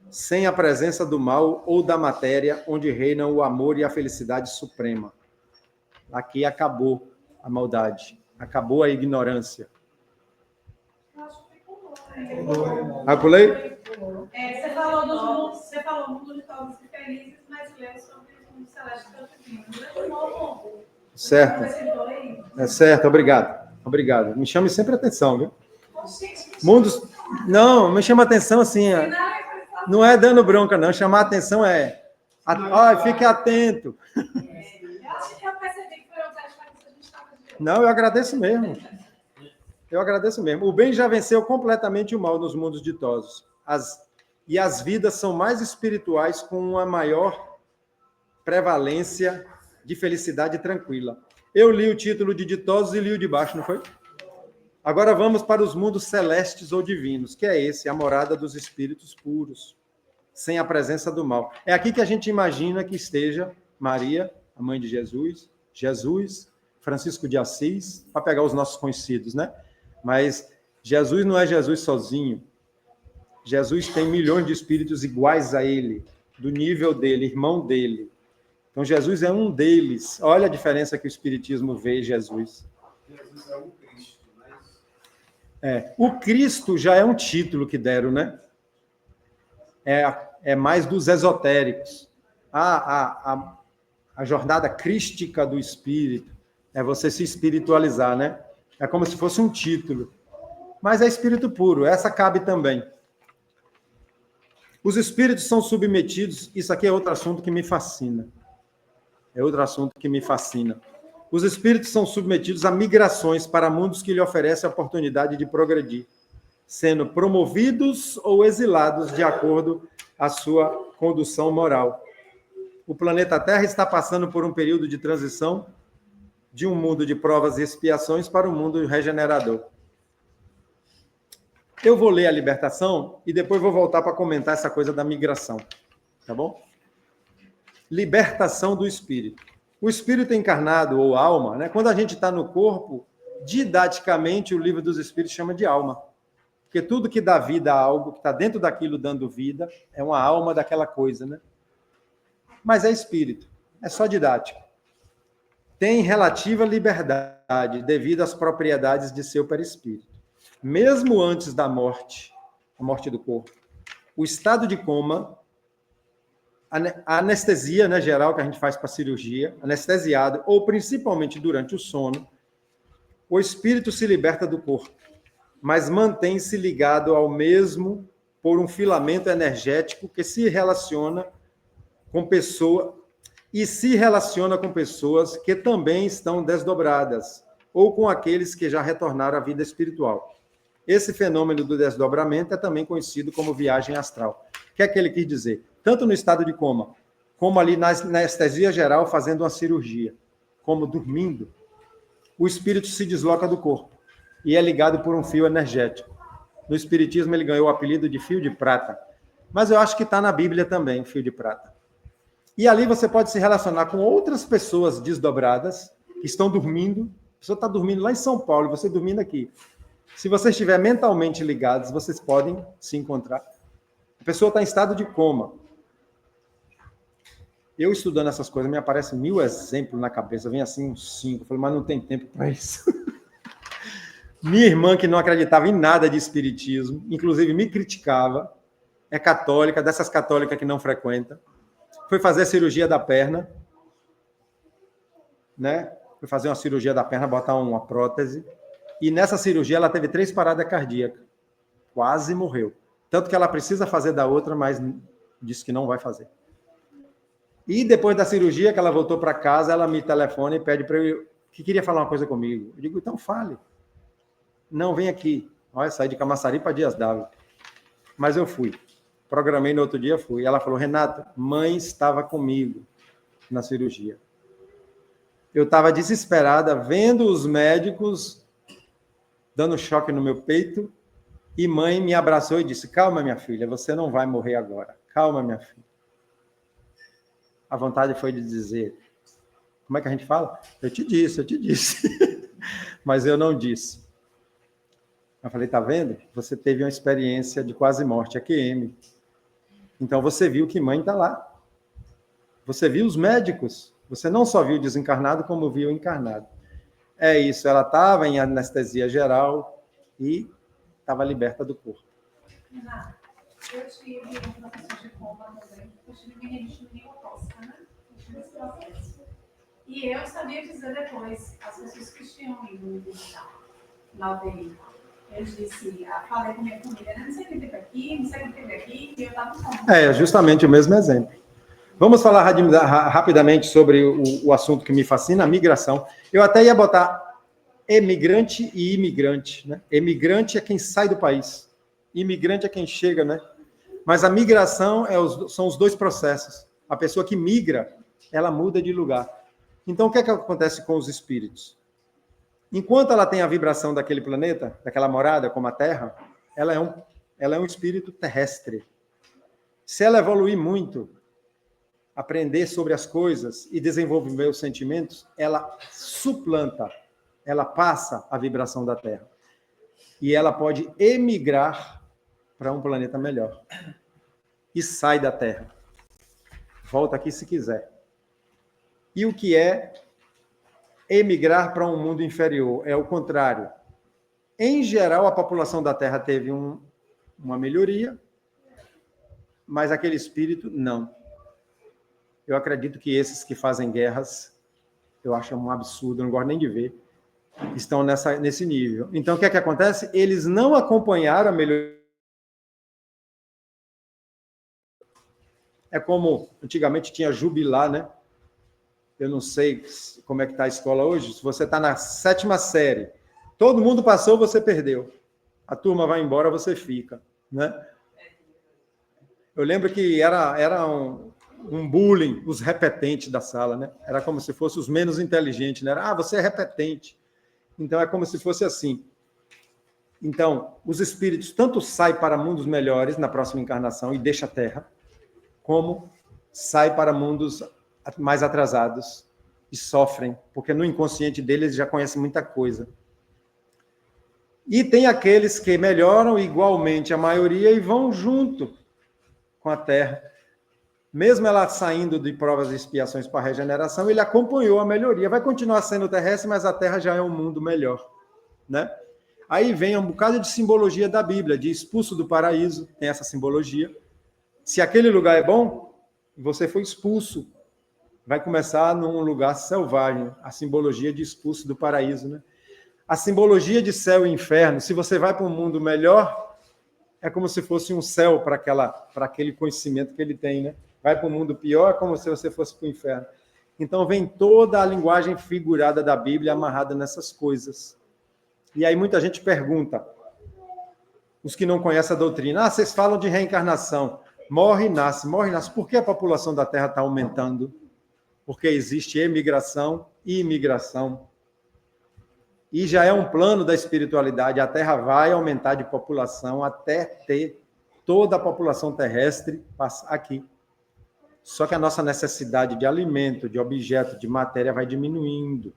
sem a presença do mal ou da matéria, onde reinam o amor e a felicidade suprema. Aqui acabou a maldade, acabou a ignorância. Pulei? Você falou mundo de todos e felizes, mas leu sobre o mundo celeste também. Certo. É certo, obrigado. Obrigado. Me chame sempre a atenção, viu? Mundos... Não, me chama a atenção assim, não é dando bronca, não. Chamar a atenção é... fique atento. Eu percebi que foi um teste que a gente estava de olho. Não, eu agradeço mesmo. O bem já venceu completamente o mal nos mundos ditosos. E as vidas são mais espirituais com uma maior prevalência de felicidade tranquila. Eu li o título de ditosos e li o de baixo, não foi? Agora vamos para os mundos celestes ou divinos, que é esse, a morada dos espíritos puros, sem a presença do mal. É aqui que a gente imagina que esteja Maria, a mãe de Jesus, Francisco de Assis, para pegar os nossos conhecidos, né? Mas Jesus não é Jesus sozinho. Jesus tem milhões de espíritos iguais a ele, do nível dele, irmão dele. Então, Jesus é um deles. Olha a diferença que o Espiritismo vê em Jesus. Jesus é o Cristo, O Cristo já é um título que deram, né? É mais dos esotéricos. A jornada crística do Espírito é você se espiritualizar, né? É como se fosse um título. mas é espírito puro, essa cabe também. Os espíritos são submetidos, isso aqui é outro assunto que me fascina. É outro assunto que me fascina. Os espíritos são submetidos a migrações para mundos que lhe oferecem a oportunidade de progredir, sendo promovidos ou exilados de acordo à sua condução moral. O planeta Terra está passando por um período de transição de um mundo de provas e expiações para um mundo regenerador. Eu vou ler a libertação e depois vou voltar para comentar essa coisa da migração, tá bom? Libertação do espírito. O espírito encarnado ou alma, né? Quando a gente está no corpo, didaticamente o livro dos espíritos chama de alma. Porque tudo que dá vida a algo, que está dentro daquilo dando vida, é uma alma daquela coisa, né? Mas é espírito, é só didático. Tem relativa liberdade devido às propriedades de seu perispírito. Mesmo antes da morte, a morte do corpo, o estado de coma, a anestesia, né, geral que a gente faz para cirurgia, anestesiado, ou principalmente durante o sono, o espírito se liberta do corpo, mas mantém-se ligado ao mesmo por um filamento energético que se relaciona com pessoas que também estão desdobradas, ou com aqueles que já retornaram à vida espiritual. Esse fenômeno do desdobramento é também conhecido como viagem astral. O que é que ele quis dizer? Tanto no estado de coma, como ali na anestesia geral, fazendo uma cirurgia, como dormindo, o espírito se desloca do corpo e é ligado por um fio energético. No espiritismo ele ganhou o apelido de fio de prata, mas eu acho que está na Bíblia também, o fio de prata. E ali você pode se relacionar com outras pessoas desdobradas, que estão dormindo. A pessoa está dormindo lá em São Paulo, e você dormindo aqui. Se você estiver mentalmente ligados, vocês podem se encontrar. A pessoa está em estado de coma. Eu estudando essas coisas, me aparecem 1000 exemplos na cabeça, vem assim uns 5. Eu falei, mas não tem tempo para isso. Minha irmã, que não acreditava em nada de espiritismo, inclusive me criticava, é católica, dessas católicas que não frequenta, foi fazer a cirurgia da perna, né? Foi fazer uma cirurgia da perna, botar uma prótese, e nessa cirurgia ela teve 3 paradas cardíacas. Quase morreu. Tanto que ela precisa fazer da outra, mas disse que não vai fazer. E depois da cirurgia, que ela voltou para casa, ela me telefona e pede para eu... que queria falar uma coisa comigo. Eu digo, então fale. Não, vem aqui. Olha, saí de Camaçari para Dias D'Ávila. Mas eu fui. Programei no outro dia, fui. Ela falou, Renato, mãe estava comigo na cirurgia. Eu estava desesperada, vendo os médicos dando choque no meu peito, e mãe me abraçou e disse, calma, minha filha, você não vai morrer agora. Calma, minha filha. A vontade foi de dizer, como é que a gente fala? Eu te disse. Mas eu não disse. Eu falei, tá vendo? Você teve uma experiência de quase morte, a QM. Então você viu que mãe está lá. Você viu os médicos. Você não só viu o desencarnado, como viu o encarnado. É isso, ela estava em anestesia geral e estava liberta do corpo. Renato, eu tive um processo de coma também. Eu tive meningite pneumocócica, né? Eu tive esse processo. E eu sabia dizer depois, as pessoas que tinham ido na UTI. Eu disse, falei com minha família, não sei o que teve aqui, não sei o que teve aqui, e eu estava com... É justamente o mesmo exemplo. Vamos falar rapidamente sobre o assunto que me fascina, a migração. Eu até ia botar emigrante e imigrante, né? Emigrante é quem sai do país, imigrante é quem chega, né? Mas a migração são os dois processos. A pessoa que migra, ela muda de lugar. Então, o que é que acontece com os espíritos? Enquanto ela tem a vibração daquele planeta, daquela morada, como a Terra, ela é um espírito terrestre. Se ela evoluir muito, aprender sobre as coisas e desenvolver os sentimentos, ela suplanta, ela passa a vibração da Terra. E ela pode emigrar para um planeta melhor. E sai da Terra. Volta aqui se quiser. E o que é emigrar para um mundo inferior? É o contrário. Em geral, a população da Terra teve uma melhoria, mas aquele espírito, não. Eu acredito que esses que fazem guerras, eu acho um absurdo, eu não gosto nem de ver, estão nesse nível. Então, o que é que acontece? Eles não acompanharam a melhoria. É como antigamente tinha jubilar, né? Eu não sei como é que está a escola hoje. Se você está na 7ª série, todo mundo passou, você perdeu. A turma vai embora, você fica, né? Eu lembro que era um bullying, os repetentes da sala, né? Era como se fossem os menos inteligentes, né? Você é repetente. Então, é como se fosse assim. Então, os espíritos tanto saem para mundos melhores na próxima encarnação e deixam a Terra, como saem para mundos mais atrasados e sofrem, porque no inconsciente deles já conhecem muita coisa. E tem aqueles que melhoram igualmente a maioria e vão junto com a Terra. Mesmo ela saindo de provas e expiações para a regeneração, ele acompanhou a melhoria. Vai continuar sendo terrestre, mas a Terra já é um mundo melhor, né? Aí vem um bocado de simbologia da Bíblia, de expulso do paraíso, tem essa simbologia. Se aquele lugar é bom, você foi expulso. Vai começar num lugar selvagem, a simbologia de expulso do paraíso, né? A simbologia de céu e inferno, se você vai para um mundo melhor, é como se fosse um céu para aquele conhecimento que ele tem, né? Vai para um mundo pior, é como se você fosse para o inferno. Então vem toda a linguagem figurada da Bíblia amarrada nessas coisas. E aí muita gente pergunta, os que não conhecem a doutrina, vocês falam de reencarnação, morre e nasce. Por que a população da Terra está aumentando? Porque existe emigração e imigração. E já é um plano da espiritualidade, a Terra vai aumentar de população até ter toda a população terrestre aqui. Só que a nossa necessidade de alimento, de objeto, de matéria vai diminuindo.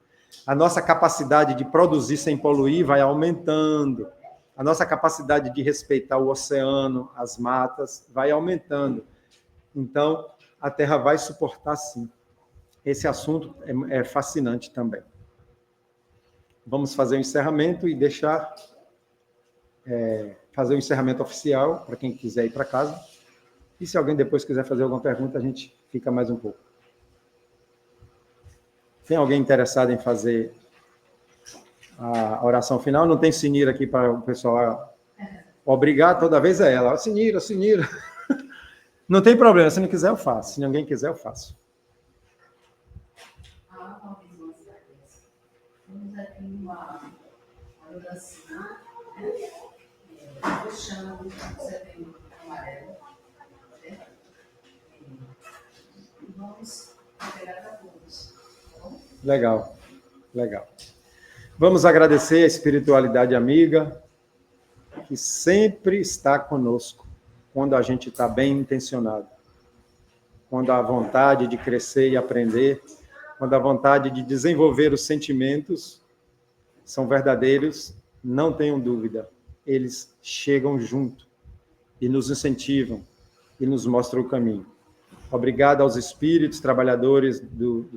A nossa capacidade de produzir sem poluir vai aumentando. A nossa capacidade de respeitar o oceano, as matas, vai aumentando. Então, a Terra vai suportar sim. Esse assunto é fascinante também. Vamos fazer o encerramento e deixar fazer o encerramento oficial para quem quiser ir para casa. E se alguém depois quiser fazer alguma pergunta, a gente fica mais um pouco. Tem alguém interessado em fazer a oração final? Não tem Sinira aqui para o pessoal obrigar, toda vez é ela. Sinira. Não tem problema, se não quiser eu faço. Se ninguém quiser eu faço. Vamos aqui uma oração, puxando, você tem um amarelo, né? E vamos pegar para todos, tá bom? Legal. Vamos agradecer a espiritualidade amiga, que sempre está conosco, quando a gente está bem intencionado, quando há vontade de crescer e aprender, quando a vontade de desenvolver os sentimentos são verdadeiros, não tenham dúvida, eles chegam junto e nos incentivam e nos mostram o caminho. Obrigado aos espíritos trabalhadores do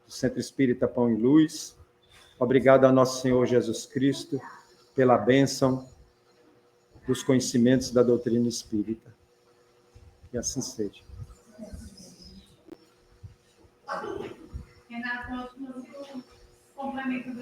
Centro Espírita Pão e Luz, obrigado ao nosso Senhor Jesus Cristo pela bênção dos conhecimentos da doutrina espírita. Que assim seja. Renato, eu acho que o complemento do